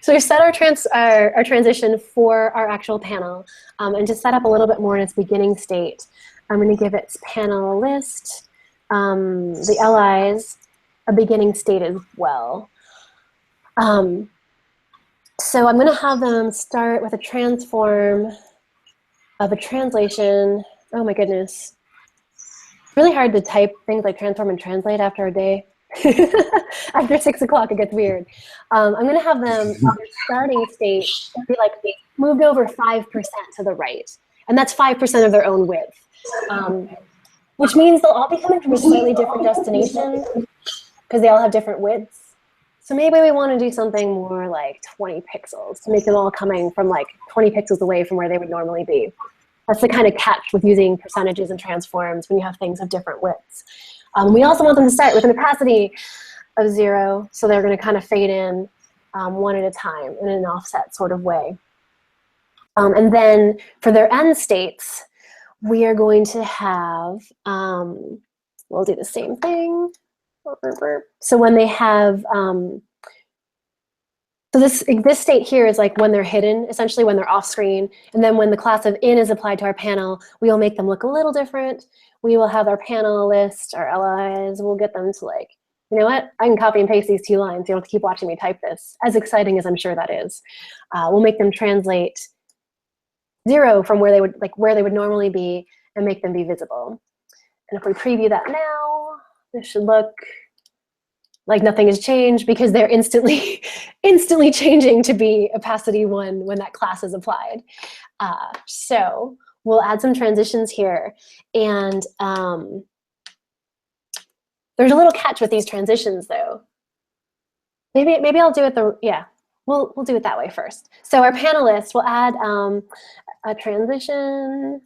So we set our transition for our actual panel, and to set up a little bit more in its beginning state, I'm going to give its panel list, the LIs, a beginning state as well. So I'm going to have them start with a transform of a translation. Oh my goodness. It's really hard to type things like transform and translate after a day. After 6 o'clock, it gets weird. I'm going to have them, their starting state be like moved over 5% to the right. And that's 5% of their own width. Which means they'll all be coming from a slightly different destination because they all have different widths. So maybe we want to do something more like 20 pixels to make them all coming from like 20 pixels away from where they would normally be. That's the kind of catch with using percentages and transforms when you have things of different widths. We also want them to start with an opacity of 0, so they're going to kind of fade in one at a time in an offset sort of way. And then for their end states, we are going to have, we'll do the same thing. So when they have, so this state here is like when they're hidden, essentially when they're off screen. And then when the class of in is applied to our panel, we will make them look a little different. We will have our panel list, our LIs, we'll get them to like, you know what, I can copy and paste these 2 lines. You don't have to keep watching me type this, as exciting as I'm sure that is. We'll make them translate 0 from where they would normally be and make them be visible. And if we preview that now, this should look like nothing has changed because they're instantly changing to be opacity 1 when that class is applied. So we'll add some transitions here. And there's a little catch with these transitions though. Maybe I'll do it we'll do it that way first. So our panelists will add a transition,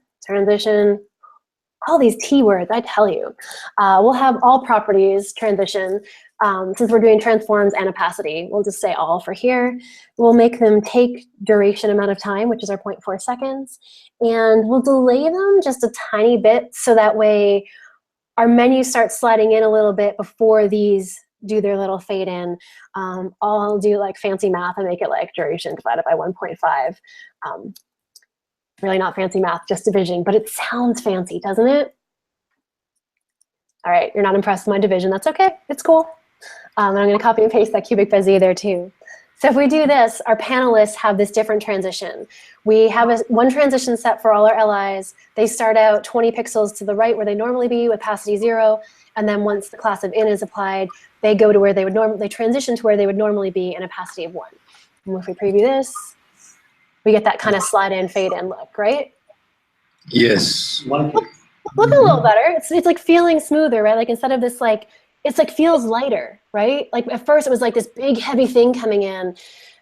all these T words, I tell you. We'll have all properties transition. Since we're doing transforms and opacity, we'll just say all for here. We'll make them take duration amount of time, which is our 0.4 seconds. And we'll delay them just a tiny bit so that way our menu starts sliding in a little bit before these do their little fade in. I'll do like fancy math and make it like duration divided by 1.5. Really not fancy math, just division, but it sounds fancy, doesn't it? All right, you're not impressed with my division. That's okay, it's cool. And I'm gonna copy and paste that cubic Bezier there too. So if we do this, our panelists have this different transition. We have one transition set for all our LIs. They start out 20 pixels to the right where they normally be with opacity 0. And then once the class of in is applied, they go to where they would they transition to where they would normally be in opacity of 1. And if we preview this, we get that kind of slide in, fade in look, right? Yes. Look a little better. It's like feeling smoother, right? Like instead of this like, it's like feels lighter, right? Like at first it was like this big heavy thing coming in.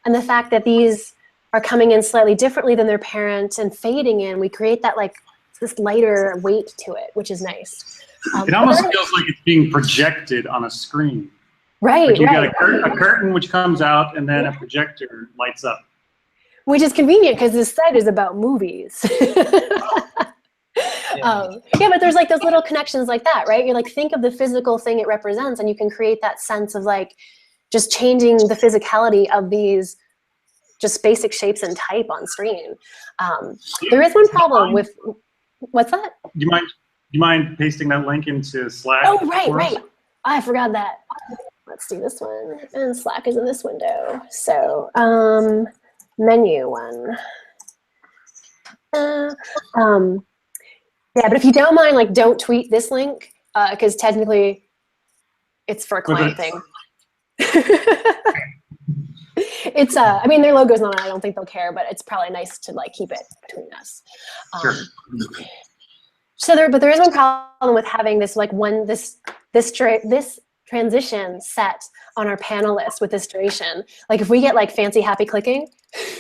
And the fact that these are coming in slightly differently than their parent and fading in, we create that like this lighter weight to it, which is nice. It almost feels like it's being projected on a screen. Right, like you right. got a curtain which comes out and then a projector lights up. Which is convenient because this site is about movies. Yeah, but there's like those little connections like that, right? You're like, think of the physical thing it represents, and you can create that sense of like just changing the physicality of these just basic shapes and type on screen. There is one problem with, what's that? Do you mind pasting that link into Slack? Oh, right. I forgot that. Let's do this one. And Slack is in this window. So, menu one. Yeah, but if you don't mind, like, don't tweet this link, because technically it's for a client thing. It's, I mean, their logo's not on it. I don't think they'll care, but it's probably nice to, like, keep it between us. Sure. But there is one problem with having this, like, this transition set on our panel list with this duration. Like, if we get, like, fancy happy clicking,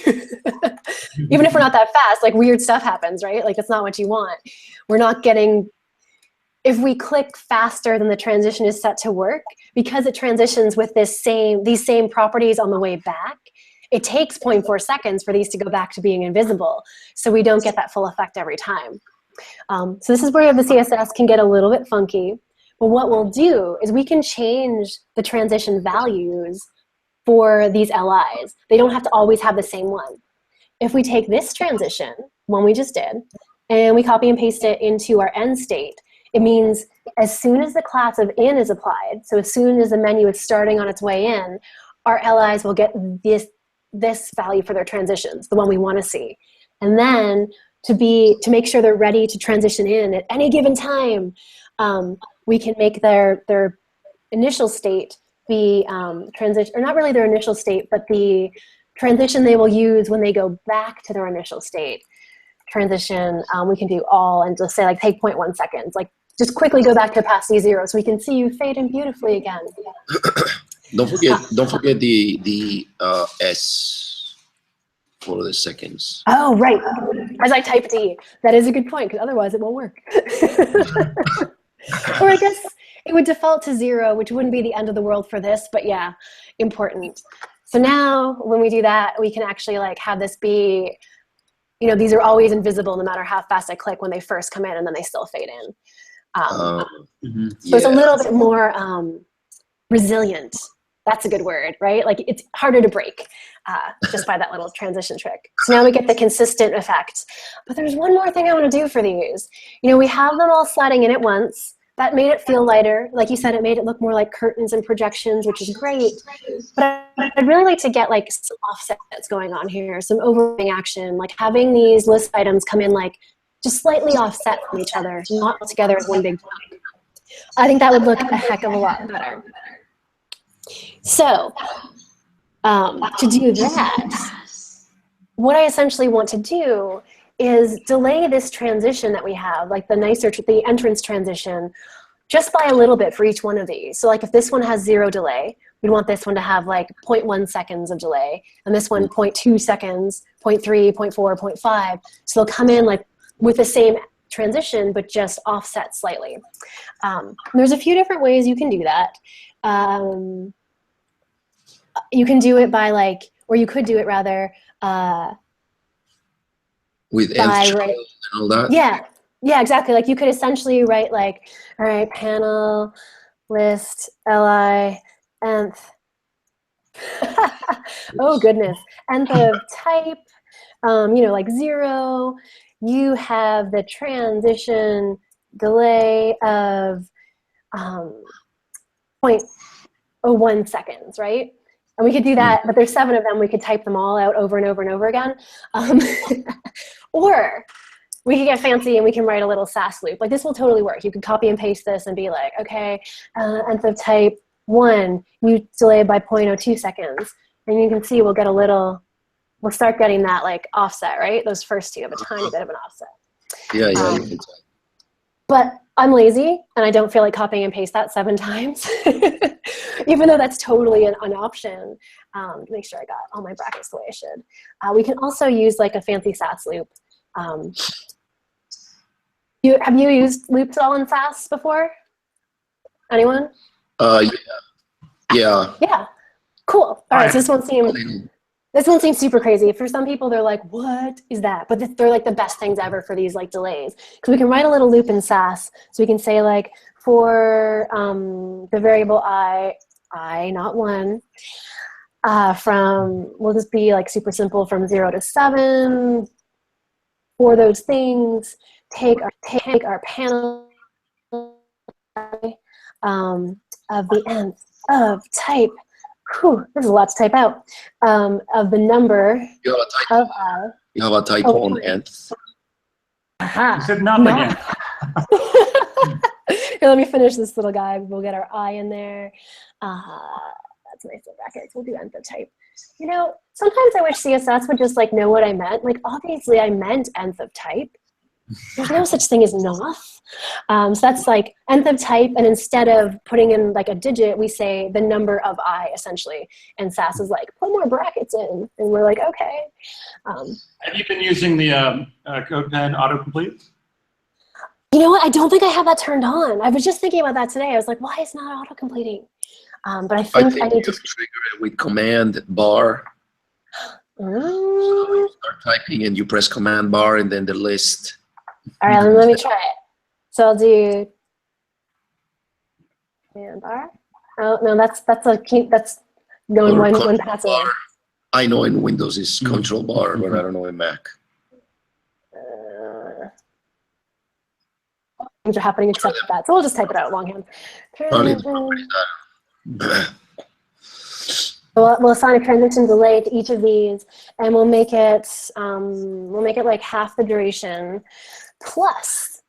even if we're not that fast, like, weird stuff happens, right? Like, that's not what you want. We're not getting, if we click faster than the transition is set to work, because it transitions with these same properties on the way back, it takes 0.4 seconds for these to go back to being invisible. So we don't get that full effect every time. So this is where the CSS can get a little bit funky. But what we'll do is we can change the transition values for these LIs. They don't have to always have the same one. If we take this transition, one we just did, and we copy and paste it into our end state, it means as soon as the class of in is applied, so as soon as the menu is starting on its way in, our LIs will get this value for their transitions, the one we want to see. And then to make sure they're ready to transition in at any given time, we can make their initial state be transition, or not really their initial state, but the transition they will use when they go back to their initial state. Transition, we can do all and just say like take 0.1 seconds, like just quickly go back to opacity 0 so we can see you fade in beautifully again. Don't forget the S for the seconds. Oh, right. As I type D. That is a good point, because otherwise it won't work. Or I guess it would default to 0, which wouldn't be the end of the world for this, but yeah, important. So now when we do that, we can actually like have this be, you know, these are always invisible no matter how fast I click when they first come in, and then they still fade in. So it's a little bit more resilient. That's a good word, right? Like it's harder to break just by that little transition trick. So now we get the consistent effect. But there's one more thing I want to do for these. You know, we have them all sliding in at once. That made it feel lighter. Like you said, it made it look more like curtains and projections, which is great. But I'd really like to get like some offsets going on here, some overlapping action, like having these list items come in like just slightly offset from each other, not all together as one big block. I think that would look a heck of a lot better. So to do that, what I essentially want to do is delay this transition that we have, like the entrance transition, just by a little bit for each one of these. So like if this one has 0 delay, we'd want this one to have like 0.1 seconds of delay, and this one 0.2 seconds, 0.3, 0.4, 0.5. So they'll come in like with the same transition, but just offset slightly. There's a few different ways you can do that. You can do it by like, or you could do it rather, with and all that? Yeah, exactly. Like you could essentially write like, all right, panel, list, li, nth. Oh goodness, nth of type, you know, like 0. You have the transition delay of 0.01 seconds, right? And we could do that, but there's 7 of them. We could type them all out over and over and over again. Or we could get fancy and we can write a little SAS loop. Like this will totally work. You could copy and paste this and be like, okay, nth of type 1, you delay by 0.02 seconds. And you can see we'll start getting that like offset, right? Those first two have a tiny bit of an offset. Yeah, you can tell. But I'm lazy and I don't feel like copying and paste that 7 times. even though that's totally an option, to make sure I got all my brackets the way I should. We can also use like a fancy SAS loop. Have you used loops at all in SAS before? Anyone? Yeah. Yeah. Cool. All right. So this one seems super crazy. For some people, they're like, "What is that?" But they're like the best things ever for these like delays, because we can write a little loop in SAS. So we can say like for the variable I not 1, we'll just be like super simple from 0 to 7. For those things, take our panel of the nth of type. Whew, there's a lot to type out. Of the number You have a typo. of I. You have a typo on nth. Aha. You said not again. Here, let me finish this little guy. We'll get our I in there. That's nice in brackets. We'll do nth of type. You know, sometimes I wish CSS would just like know what I meant. Like, obviously I meant nth of type. There's no such thing as noth. So that's like nth of type, and instead of putting in like a digit, we say the number of I, essentially. And SAS is like, put more brackets in. And we're like, okay. Have you been using the CodePen autocomplete? You know what? I don't think I have that turned on. I was just thinking about that today. I was like, why is it not auto-completing? But I think I need to trigger it with command bar. You start typing and you press command bar and then the list. All right, let me try it. So I'll do command bar. Oh no, that's going one pass away. I know in Windows is control bar, but I don't know in Mac. Things are happening except for that, so we'll just type it out longhand. We'll assign a transition delay to each of these, and we'll make it like half the duration plus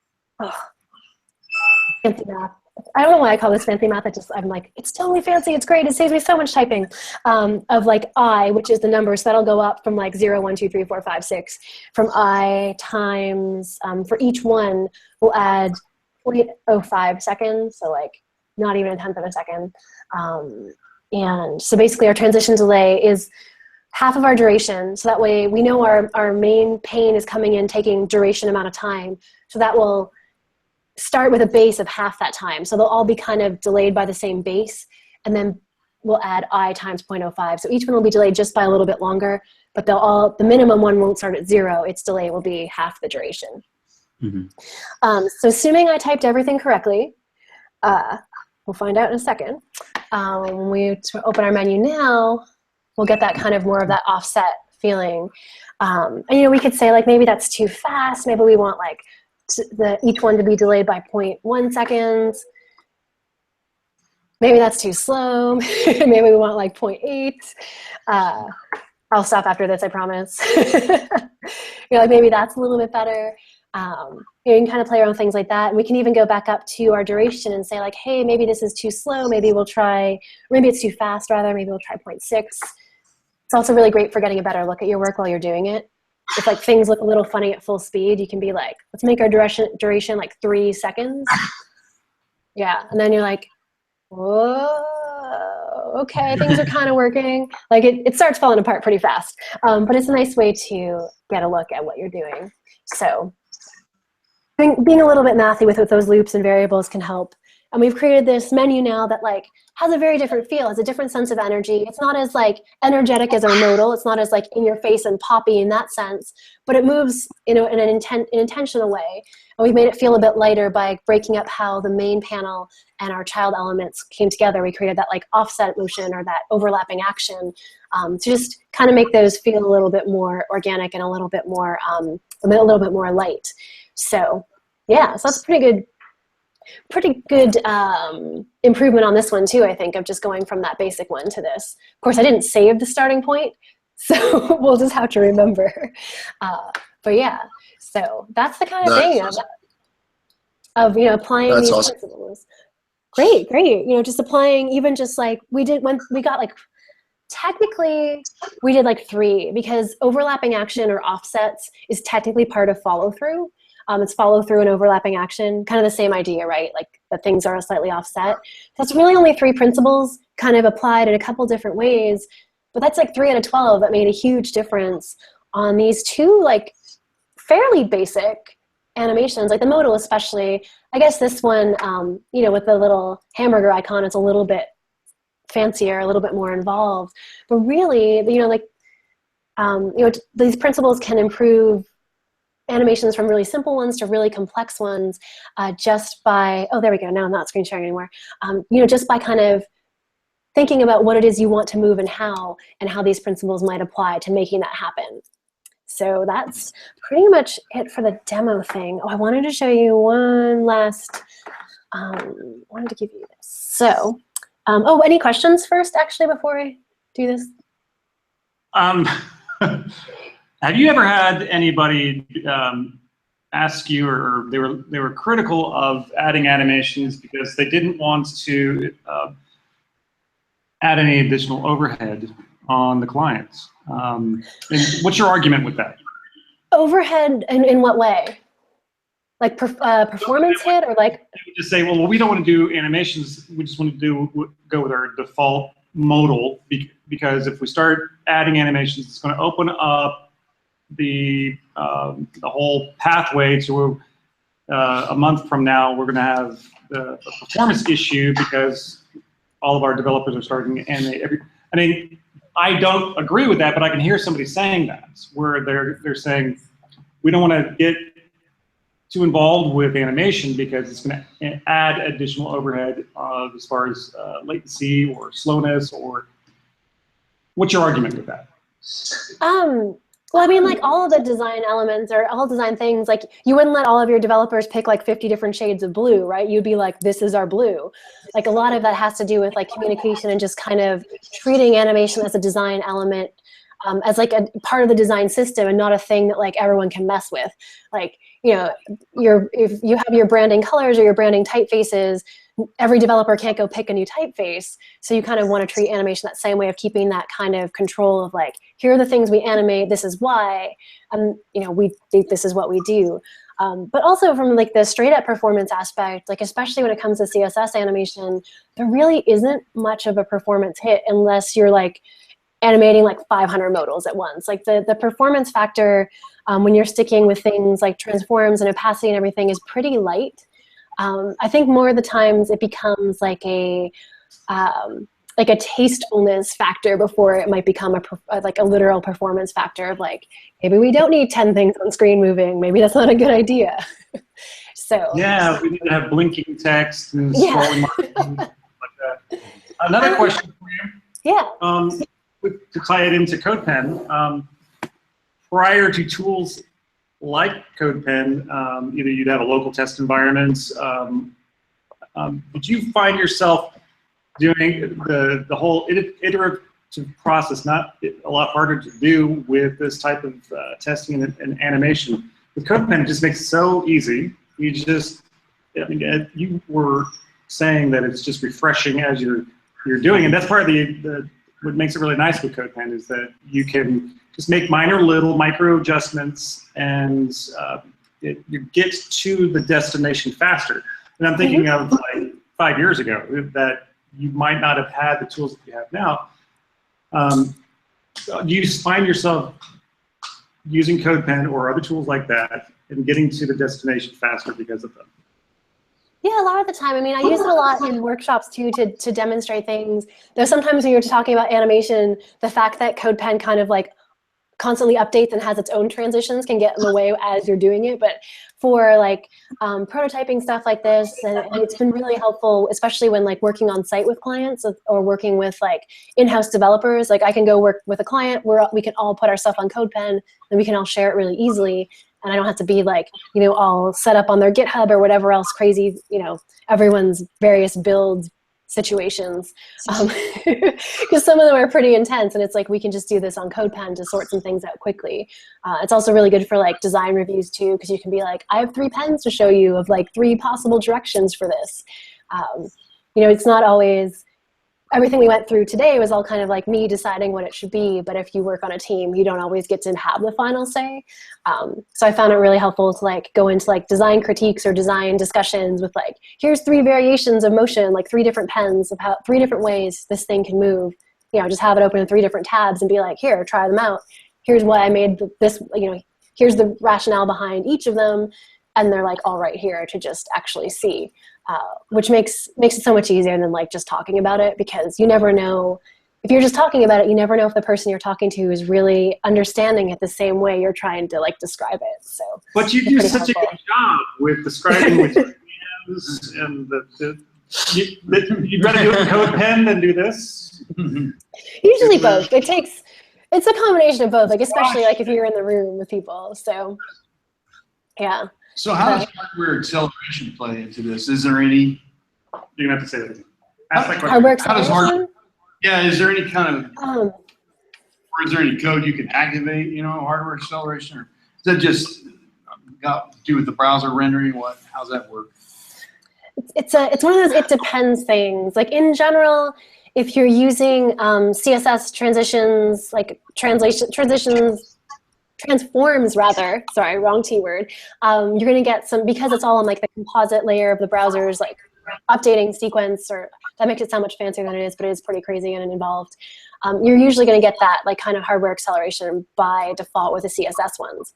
fancy math. I don't know why I call this fancy math. I'm like, it's totally fancy. It's great. It saves me so much typing. Of like I, which is the number, so that'll go up from like 0, 1, 2, 3, 4, 5, 6. From I times for each one, we'll add 0.05 seconds. So like not even a tenth of a second. And so basically our transition delay is half of our duration. So that way we know our main pane is coming in, taking duration amount of time. So that will start with a base of half that time. So they'll all be kind of delayed by the same base. And then we'll add I times 0.05. So each one will be delayed just by a little bit longer, but the minimum one won't start at 0. Its delay will be half the duration. Mm-hmm. So assuming I typed everything correctly, we'll find out in a second. When we open our menu now, we'll get that kind of more of that offset feeling. And you know, we could say like maybe that's too fast. Maybe we want like each one to be delayed by 0.1 seconds. Maybe that's too slow. Maybe we want like 0.8. I'll stop after this, I promise. You're like, maybe that's a little bit better. You can kind of play around with things like that. And we can even go back up to our duration and say like, hey, maybe this is too slow. Maybe we'll try, maybe it's too fast rather. Maybe we'll try 0.6. It's also really great for getting a better look at your work while you're doing it. If like things look a little funny at full speed, you can be like, let's make our duration like 3 seconds. Yeah, and then you're like, whoa, okay, things are kind of working. Like it starts falling apart pretty fast. But it's a nice way to get a look at what you're doing. So being a little bit mathy with those loops and variables can help. And we've created this menu now that like has a very different feel, has a different sense of energy. It's not as like energetic as our modal. It's not as like in your face and poppy in that sense, but it moves, you know, in an intentional way. And we've made it feel a bit lighter by breaking up how the main panel and our child elements came together. We created that like offset motion or that overlapping action to just kind of make those feel a little bit more organic and a little bit more light. So yeah, so that's pretty good improvement on this one too, I think, of just going from that basic one to this. Of course, I didn't save the starting point, so we'll just have to remember. But yeah, so that's the kind of thing of you know, applying these principles. Great. You know, just applying, even just like we did when we got like, technically we did like 3, because overlapping action or offsets is technically part of follow through. It's follow through and overlapping action, kind of the same idea, right? Like that things are slightly offset. So it's really only 3 principles kind of applied in a couple different ways, but that's like 3 out of 12 that made a huge difference on these 2 like fairly basic animations, like the modal especially. I guess this one, you know, with the little hamburger icon, it's a little bit fancier, a little bit more involved. But really, you know, like, you know, these principles can improve animations from really simple ones to really complex ones just by, oh, there we go, now I'm not screen sharing anymore. You know, just by kind of thinking about what it is you want to move and how these principles might apply to making that happen. So that's pretty much it for the demo thing. Oh, I wanted to show you one last, wanted to give you this. So, oh, any questions first, actually, before I do this? Have you ever had anybody ask you, or they were critical of adding animations because they didn't want to add any additional overhead on the clients? And what's your argument with that? Overhead in what way? Like performance hit, or like? You just say, well, we don't want to do animations. We just want to go with our default modal, because if we start adding animations, it's going to open up the whole pathway to a month from now. We're going to have a performance issue because all of our developers are starting to animate I mean, I don't agree with that, but I can hear somebody saying that, where they're saying we don't want to get too involved with animation because it's going to add additional overhead as far as latency or slowness. Or what's your argument with that? Well, I mean, like all of the design elements or all design things, like you wouldn't let all of your developers pick like 50 different shades of blue, right? You'd be like, this is our blue. Like a lot of that has to do with like communication and just kind of treating animation as a design element, as like a part of the design system and not a thing that like everyone can mess with. Like, you know, if you have your branding colors or your branding typefaces, every developer can't go pick a new typeface. So you kind of want to treat animation that same way, of keeping that kind of control of like, here are the things we animate, this is why, you know, we think this is what we do. But also from like the straight up performance aspect, like especially when it comes to CSS animation, there really isn't much of a performance hit unless you're like animating like 500 modals at once. Like the performance factor when you're sticking with things like transforms and opacity and everything is pretty light. I think more of the times it becomes like a tastefulness factor before it might become like a literal performance factor of like, maybe we don't need 10 things on screen moving. Maybe that's not a good idea. So yeah, we need to have blinking text and scrolling markers like that. Another question for you. Yeah. To tie it into CodePen, prior to tools like CodePen, either you'd have a local test environment. Did you find yourself doing the whole iterative process not a lot harder to do with this type of testing and animation? With CodePen, it just makes it so easy. You just, I mean, you were saying that it's just refreshing as you're doing, and that's part of the what makes it really nice with CodePen is that you can just make little micro adjustments, and you get to the destination faster. And I'm thinking of like 5 years ago that you might not have had the tools that you have now. Do you find yourself using CodePen or other tools like that and getting to the destination faster because of them? Yeah, a lot of the time. I mean, I use it a lot in workshops too to demonstrate things. Though sometimes when you're talking about animation, the fact that CodePen kind of like constantly updates and has its own transitions can get in the way as you're doing it. But for like prototyping stuff like this, and it's been really helpful, especially when like working on site with clients or working with like in-house developers. Like I can go work with a client where we can all put our stuff on CodePen and we can all share it really easily. And I don't have to be like, you know, all set up on their GitHub or whatever else crazy, you know, everyone's various build situations. Because some of them are pretty intense, and it's like we can just do this on CodePen to sort some things out quickly. It's also really good for like design reviews too, because you can be like, I have 3 pens to show you of like 3 possible directions for this. You know, it's not always everything we went through today was all kind of like me deciding what it should be. But if you work on a team, you don't always get to have the final say. So I found it really helpful to like go into like design critiques or design discussions with like, here's 3 variations of motion, like 3 different pens of how 3 different ways this thing can move. You know, just have it open in 3 different tabs and be like, here, try them out. Here's why I made this, you know, here's the rationale behind each of them. And they're like all right here to just actually see. Which makes it so much easier than like just talking about it, because you never know, if you're just talking about it, you never know if the person you're talking to is really understanding it the same way you're trying to like describe it. So, but you do such a good job with describing with your hands, and you'd rather do it in CodePen than do this. Usually both. It's a combination of both, like especially like if you're in the room with people. So, yeah. So how does hardware acceleration play into this? Is there any? You're gonna have to say that again. Ask that question. Hardware How does acceleration? Yeah, is there any kind of, Um, or is there any code you can activate, you know, hardware acceleration, or is that just got to do with the browser rendering? How's that work? it's one of those it depends things. Like in general, if you're using CSS transitions, like transforms rather, sorry, wrong T word, you're gonna get some, because it's all on like the composite layer of the browser's like updating sequence, or that makes it sound much fancier than it is, but it is pretty crazy and involved. You're usually gonna get that like kind of hardware acceleration by default with the CSS ones.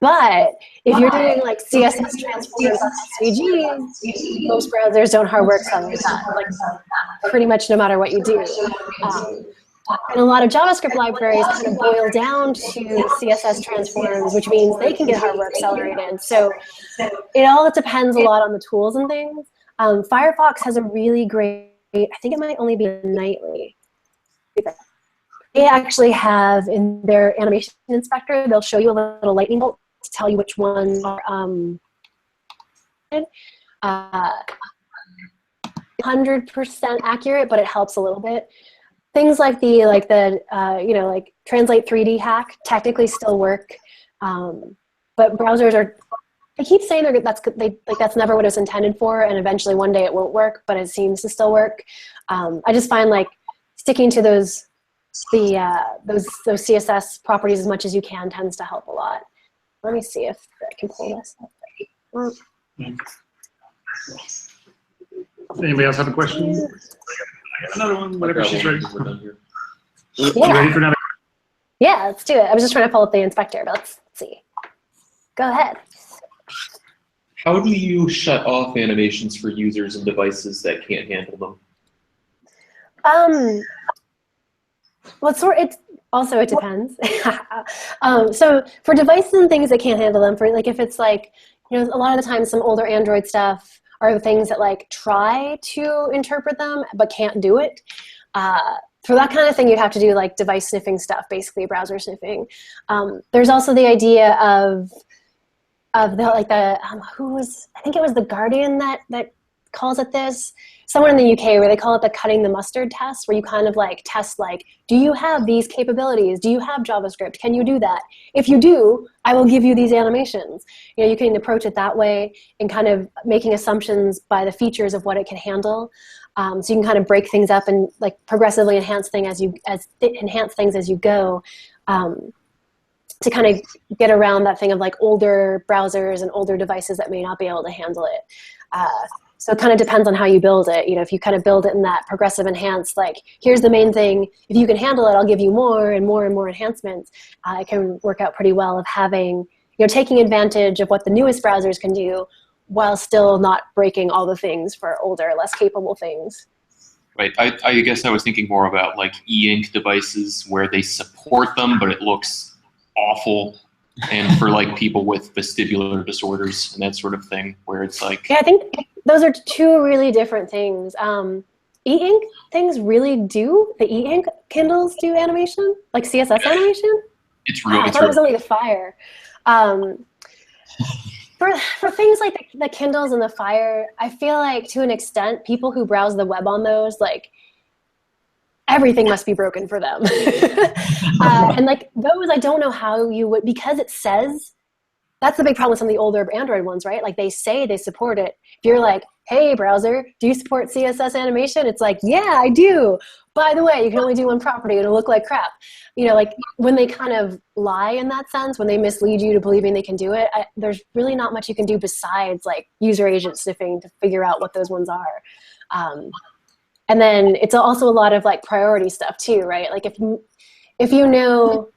But if you're doing like CSS transforms on SVGs, most browsers don't hardware accelerate that, like pretty much no matter what you do. And a lot of JavaScript libraries kind of boil down to CSS transforms, which means they can get hardware accelerated. So it all depends a lot on the tools and things. Firefox has a really great, I think it might only be nightly. They actually have in their animation inspector, they'll show you a little lightning bolt to tell you which ones are 100% accurate, but it helps a little bit. Things like the you know, like translate 3D hack technically still work, but browsers are, they keep saying that's never what it's intended for, and eventually one day it won't work, but it seems to still work. I just find like sticking to those CSS properties as much as you can tends to help a lot. Let me see if I can pull this up. Anybody else have a question? Another one, whenever she's ready. Yeah. You ready for another? Yeah, let's do it. I was just trying to pull up the inspector, but let's see. Go ahead. How do you shut off animations for users and devices that can't handle them? Well, it depends. So for devices and things that can't handle them, for like if it's like, you know, a lot of the time some older Android stuff are the things that like try to interpret them but can't do it. For that kind of thing, you'd have to do like device sniffing stuff, basically browser sniffing. There's also the idea of who was, I think it was The Guardian that calls it this, somewhere in the UK, where they call it the cutting the mustard test, where you kind of like test like, do you have these capabilities? Do you have JavaScript? Can you do that? If you do, I will give you these animations. You know, you can approach it that way and kind of making assumptions by the features of what it can handle. So you can kind of break things up and like progressively enhance things as you go, to kind of get around that thing of like older browsers and older devices that may not be able to handle it. So it kind of depends on how you build it. You know, if you kind of build it in that progressive enhanced, like here's the main thing, if you can handle it, I'll give you more and more and more enhancements. It can work out pretty well of having, you know, taking advantage of what the newest browsers can do while still not breaking all the things for older, less capable things. Right. I guess I was thinking more about like e-ink devices where they support them, but it looks awful. And for like people with vestibular disorders and that sort of thing, where it's like... Yeah, I think those are two really different things. E-ink things really do, the e-ink Kindles do animation, like CSS animation? It's real. I thought it was only the Fire. For things like the Kindles and the Fire, I feel like to an extent, people who browse the web on those, like, everything must be broken for them. And like those, I don't know how you would, because it says that's the big problem with some of the older Android ones, right? Like they say they support it. If you're like, hey browser, do you support CSS animation? It's like, yeah, I do. By the way, you can only do one property and it'll look like crap. You know, like when they kind of lie in that sense, when they mislead you to believing they can do it, there's really not much you can do besides like user agent sniffing to figure out what those ones are. And then it's also a lot of like priority stuff too, right? Like if you know,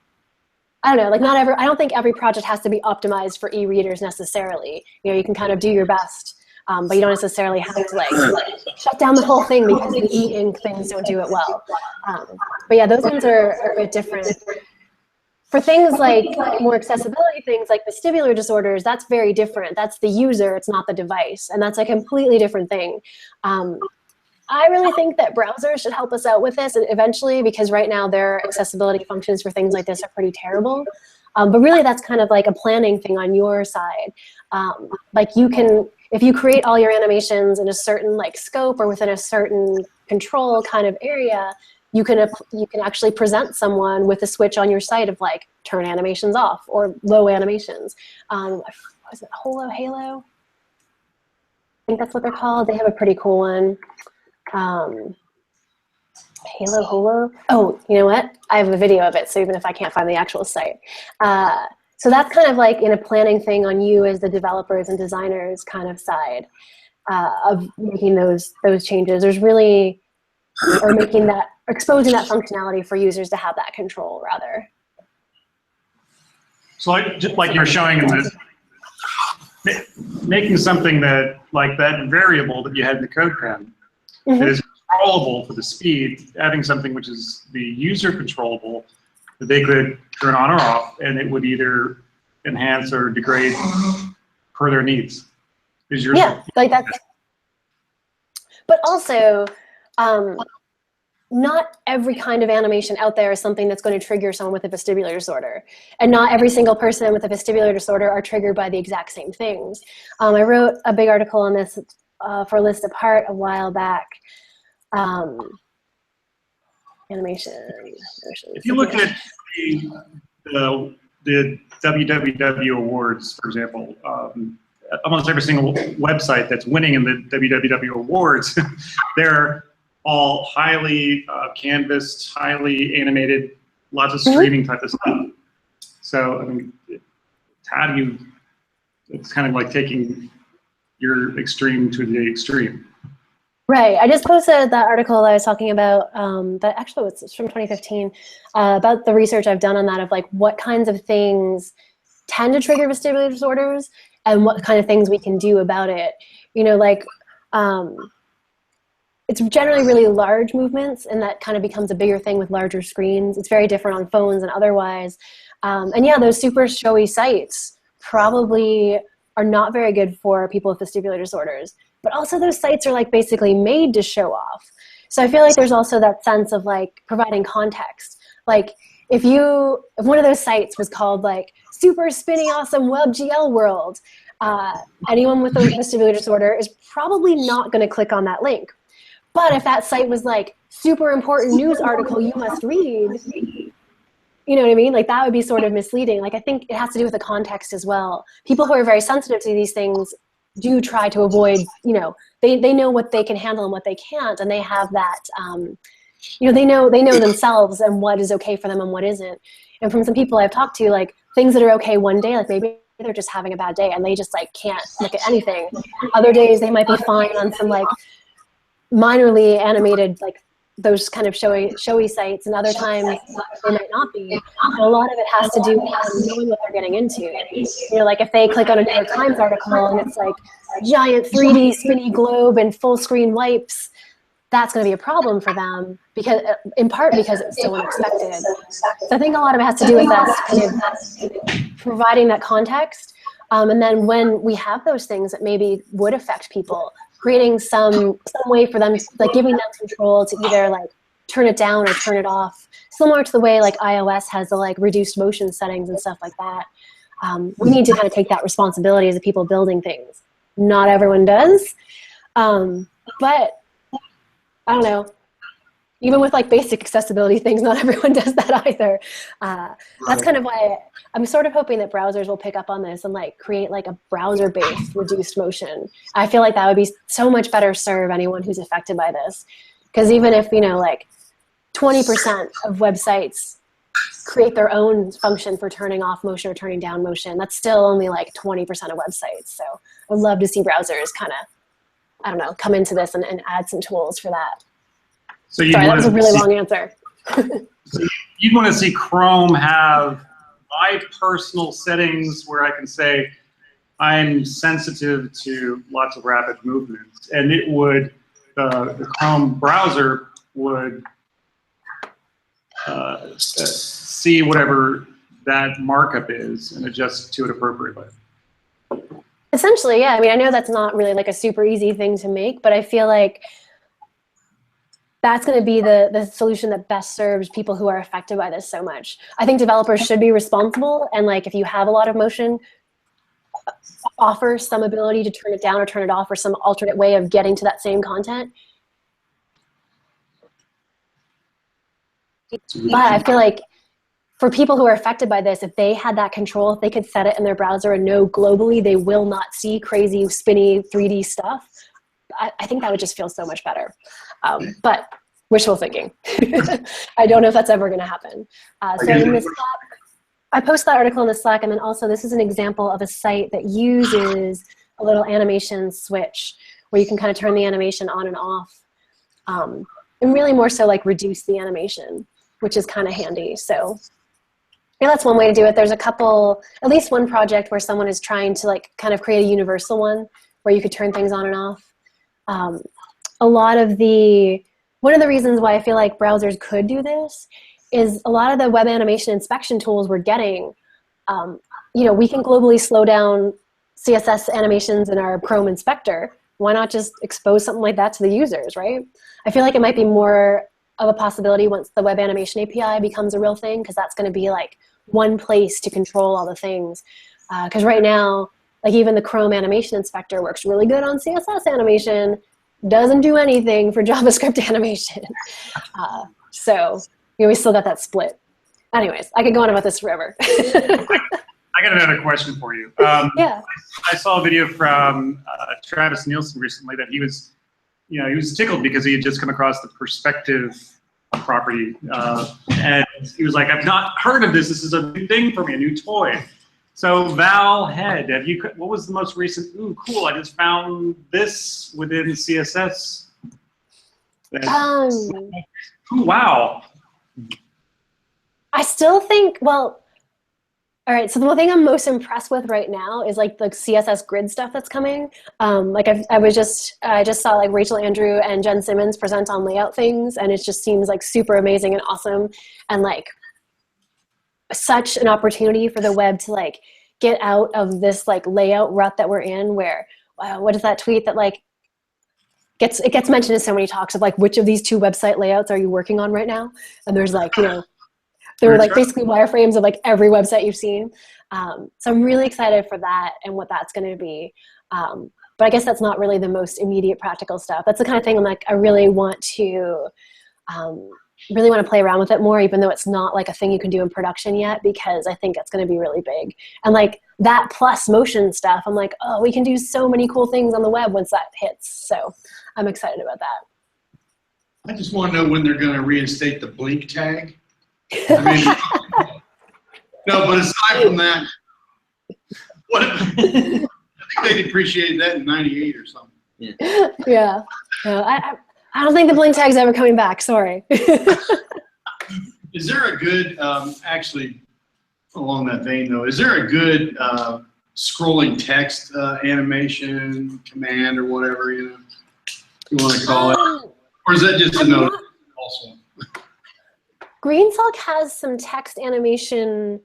I don't know, like I don't think every project has to be optimized for e-readers necessarily. You know, you can kind of do your best. But you don't necessarily have to like shut down the whole thing because the e-ink things don't do it well. But yeah, those ones are a bit different. For things like more accessibility things like vestibular disorders, that's very different. That's the user, it's not the device. And that's a completely different thing. I really think that browsers should help us out with this eventually, because right now their accessibility functions for things like this are pretty terrible. But really that's kind of like a planning thing on your side. Like you can, if you create all your animations in a certain like scope or within a certain control kind of area, you can actually present someone with a switch on your site of like turn animations off or low animations. Was it Halo? I think that's what they're called. They have a pretty cool one. Holo. Oh, you know what? I have a video of it, so even if I can't find the actual site. So that's kind of like in a planning thing on you as the developers and designers kind of side of making those changes. There's really, or exposing that functionality for users to have that control rather. So like you're showing in this, making something that, like that variable that you had in the CodePen, that is controllable for the speed, having something which is the user controllable, that they could turn on or off, and it would either enhance or degrade per their needs. Yeah, like that's. But also, not every kind of animation out there is something that's going to trigger someone with a vestibular disorder. And not every single person with a vestibular disorder are triggered by the exact same things. I wrote a big article on this for List Apart a while back. Animation. If you look at the WWW awards, for example, almost every single website that's winning in the WWW awards, they're all highly canvassed, highly animated, lots of streaming type of stuff. So, I mean, how do you, it's kind of like taking your extreme to the extreme. Right. I just posted that article that I was talking about, that actually was from 2015, about the research I've done on that of like what kinds of things tend to trigger vestibular disorders and what kind of things we can do about it. You know, like it's generally really large movements, and that kind of becomes a bigger thing with larger screens. It's very different on phones and otherwise. And yeah, those super showy sites probably are not very good for people with vestibular disorders. But also those sites are like basically made to show off. So I feel like there's also that sense of like providing context. Like if one of those sites was called like super spinny awesome WebGL world, anyone with a vestibular disorder is probably not going to click on that link. But if that site was like super important news article you must read, you know what I mean? Like that would be sort of misleading. Like I think it has to do with the context as well. People who are very sensitive to these things do try to avoid, you know, they know what they can handle and what they can't, and they have that, you know, they know themselves and what is okay for them and what isn't. And from some people I've talked to, like things that are okay one day, like maybe they're just having a bad day and they just like can't look at anything. Other days they might be fine on some like minorly animated, like those kind of showy sites, and other times they might not be. And a lot of it has to do with knowing what they're getting into. You know, like if they click on a New York Times article and it's like a giant 3D spinny globe and full screen wipes, that's going to be a problem for them, because in part because it's so unexpected. So I think a lot of it has to do with us kind of providing that context. And then when we have those things that maybe would affect people, creating some way for them, like giving them control to either like turn it down or turn it off, similar to the way like iOS has the like reduced motion settings and stuff like that. We need to kind of take that responsibility as the people building things. Not everyone does, but I don't know. even with like basic accessibility things, not everyone does that either. That's kind of why I'm sort of hoping that browsers will pick up on this and like create like a browser-based reduced motion. I feel like that would be so much better serve anyone who's affected by this. Because even if, you know, like 20% of websites create their own function for turning off motion or turning down motion, that's still only like 20% of websites. So I'd love to see browsers kind of, I don't know, come into this and add some tools for that. So Sorry, that was a really long answer. So you'd want to see Chrome have my personal settings where I can say I'm sensitive to lots of rapid movements, and it would, the Chrome browser would see whatever that markup is and adjust to it appropriately. Essentially, yeah. I mean, I know that's not really like a super easy thing to make, but I feel like that's going to be the solution that best serves people who are affected by this so much. I think developers should be responsible, and like if you have a lot of motion, offer some ability to turn it down or turn it off, or some alternate way of getting to that same content. But I feel like for people who are affected by this, if they had that control, if they could set it in their browser and know globally they will not see crazy, spinny 3D stuff, I think that would just feel so much better. But wishful thinking. I don't know if that's ever going to happen. So in this Slack, I posted that article in the Slack, and then also this is an example of a site that uses a little animation switch where you can kind of turn the animation on and off, and really more so like reduce the animation, which is kind of handy. So yeah, that's one way to do it. There's a couple, at least one project where someone is trying to like kind of create a universal one where you could turn things on and off. One of the reasons why I feel like browsers could do this is a lot of the web animation inspection tools we're getting, you know, we can globally slow down CSS animations in our Chrome inspector. Why not just expose something like that to the users, right? I feel like it might be more of a possibility once the web animation API becomes a real thing, because that's going to be like one place to control all the things. Because right now, like even the Chrome animation inspector works really good on CSS animation, doesn't do anything for JavaScript animation. So we still got that split. Anyways, I could go on about this forever. I got another question for you. Yeah. I saw a video from Travis Nielsen recently that he was, you know, he was tickled because he had just come across the perspective property, and he was like, "I've not heard of this. This is a new thing for me, a new toy." So Val Head, what was the most recent? Ooh, cool! I just found this within CSS. Ooh, wow. I still think, well, all right, so the thing I'm most impressed with right now is like the CSS grid stuff that's coming. Like I just saw like Rachel Andrew and Jen Simmons present on layout things, and it just seems like super amazing and awesome, and like such an opportunity for the web to like get out of this like layout rut that we're in, where what is that tweet that like gets mentioned in so many talks of like, which of these two website layouts are you working on right now? And there's like, you know, there were like basically wireframes of like every website you've seen. So I'm really excited for that and what that's going to be. But I guess that's not really the most immediate practical stuff. That's the kind of thing I'm like, I really want to play around with it more, even though it's not like a thing you can do in production yet, because I think it's going to be really big. And like that plus motion stuff, I'm like, oh, we can do so many cool things on the web once that hits. So I'm excited about that. I just want to know when they're going to reinstate the blink tag. I mean, no, but aside from that, I think they depreciated that in '98 or something. Yeah. No, I don't think the blink tag's ever coming back. Sorry. Is there a good, actually, along that vein though, is there a good scrolling text animation command or whatever you want to call it, or is that just a note also? GreenSock has some text animation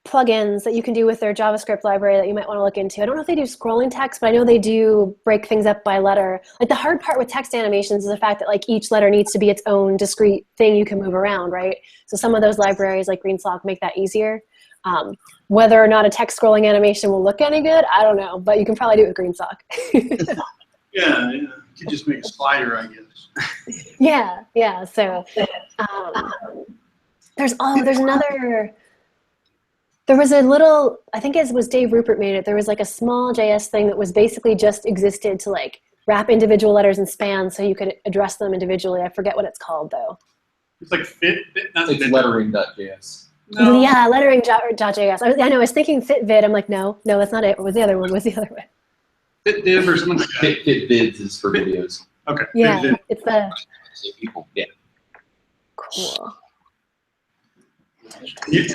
plugins that you can do with their JavaScript library that you might want to look into. I don't know if they do scrolling text, but I know they do break things up by letter. Like the hard part with text animations is the fact that like each letter needs to be its own discrete thing you can move around, right? So some of those libraries like GreenSock make that easier. Whether or not a text scrolling animation will look any good, I don't know, but you can probably do it with GreenSock. Yeah, you could just make a spider, I guess. Yeah. So there's another. There was a little, I think it was Dave Rupert made it. There was like a small JS thing that was basically just existed to like wrap individual letters in spans so you could address them individually. I forget what it's called though. It's like It's lettering.js. No. Yeah, lettering.js. I know. I was thinking FitVid. I'm like, no, that's not it. What was the other one? What's the other one? FitDiv or something like that. FitVids is for videos. Okay. Yeah, FitVid. it's the People. Yeah. cool. You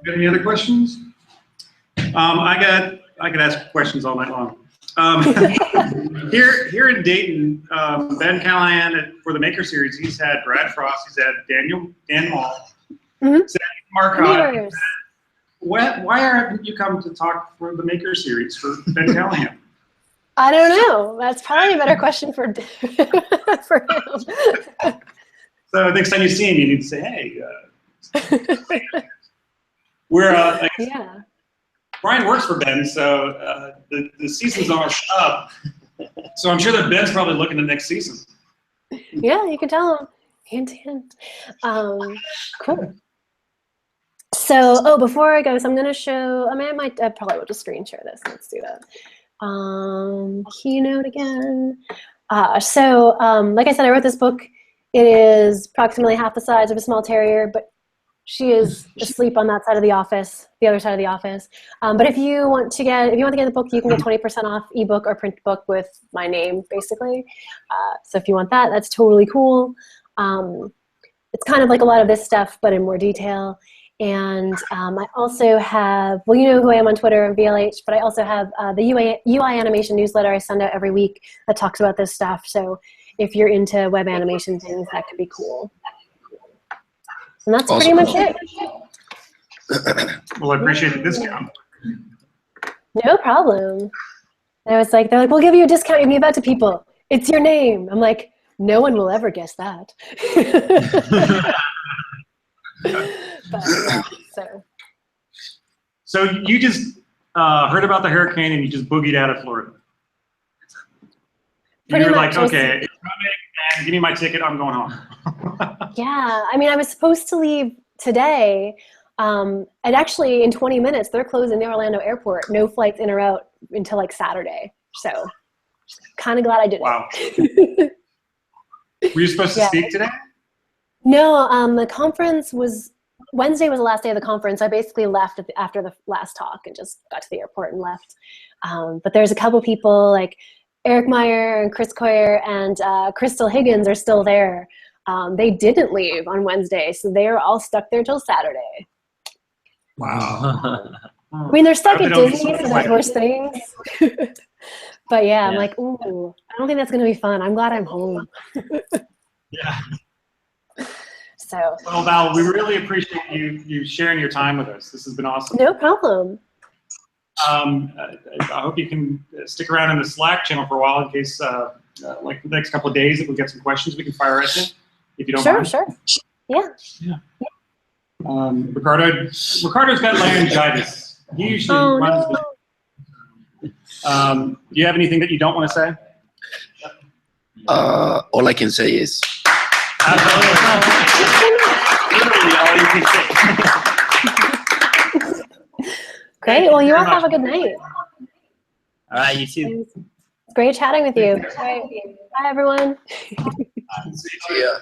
got any other questions? I could ask questions all night long. Here in Dayton, Ben Callahan for the Maker Series, he's had Brad Frost, he's had Dan Mall, Mark Hott. Why haven't you come to talk for the Maker Series for Ben Callahan? I don't know. That's probably a better question for for him. So next time you see him, you need to say, hey. We're Yeah. Brian works for Ben, so the season's almost up. So I'm sure that Ben's probably looking at next season. Yeah, you can tell him. Hint, hint. Cool. So, before I go, so I'm going to show, I probably will just screen share this. Let's do that. Keynote again. Like I said, I wrote this book. It is approximately half the size of a small terrier, but she is asleep on that side of the office, the other side of the office. But if you want to get the book, you can get 20% off ebook or print book with my name, basically. So if you want that, that's totally cool. It's kind of like a lot of this stuff, but in more detail. And I also have, well, you know who I am on Twitter, VLH, but I also have the UI animation newsletter I send out every week that talks about this stuff. So if you're into web animation things, that could be cool. And that's Awesome. pretty much it. Well, I appreciate the discount. No problem. And I was like, they're like, we'll give you a discount. You can give that to people. It's your name. I'm like, no one will ever guess that. But, yeah, So you just heard about the hurricane and you just boogied out of Florida. Pretty You're much, like, okay, it's coming, and give me my ticket. I'm going home. yeah, I mean, I was supposed to leave today, and actually in 20 minutes they're closing the Orlando airport. No flights in or out until like Saturday. So, kind of glad I did Wow. it. Were you supposed to speak today? No, the conference was Wednesday was the last day of the conference. I basically left after the last talk and just got to the airport and left. But there's a couple people like Eric Meyer and Chris Coyer and Crystal Higgins are still there. They didn't leave on Wednesday, so they are all stuck there till Saturday. Wow. I mean, they're stuck at I hope they Disney, don't so there's worse things. But yeah, I'm like, ooh, I don't think that's going to be fun. I'm glad I'm home. Yeah. So. Well, Val, we really appreciate you sharing your time with us. This has been awesome. No problem. I hope you can stick around in the Slack channel for a while in case, like the next couple of days, if we get some questions, we can fire at you, if you don't mind. Sure. Yeah. Ricardo's got laryngitis. He usually runs the. Do you have anything that you don't want to say? All I can say is. Literally all you can say. Great. Well, you all have a good night. All right, you too. It's great chatting with you. Bye, everyone. See ya.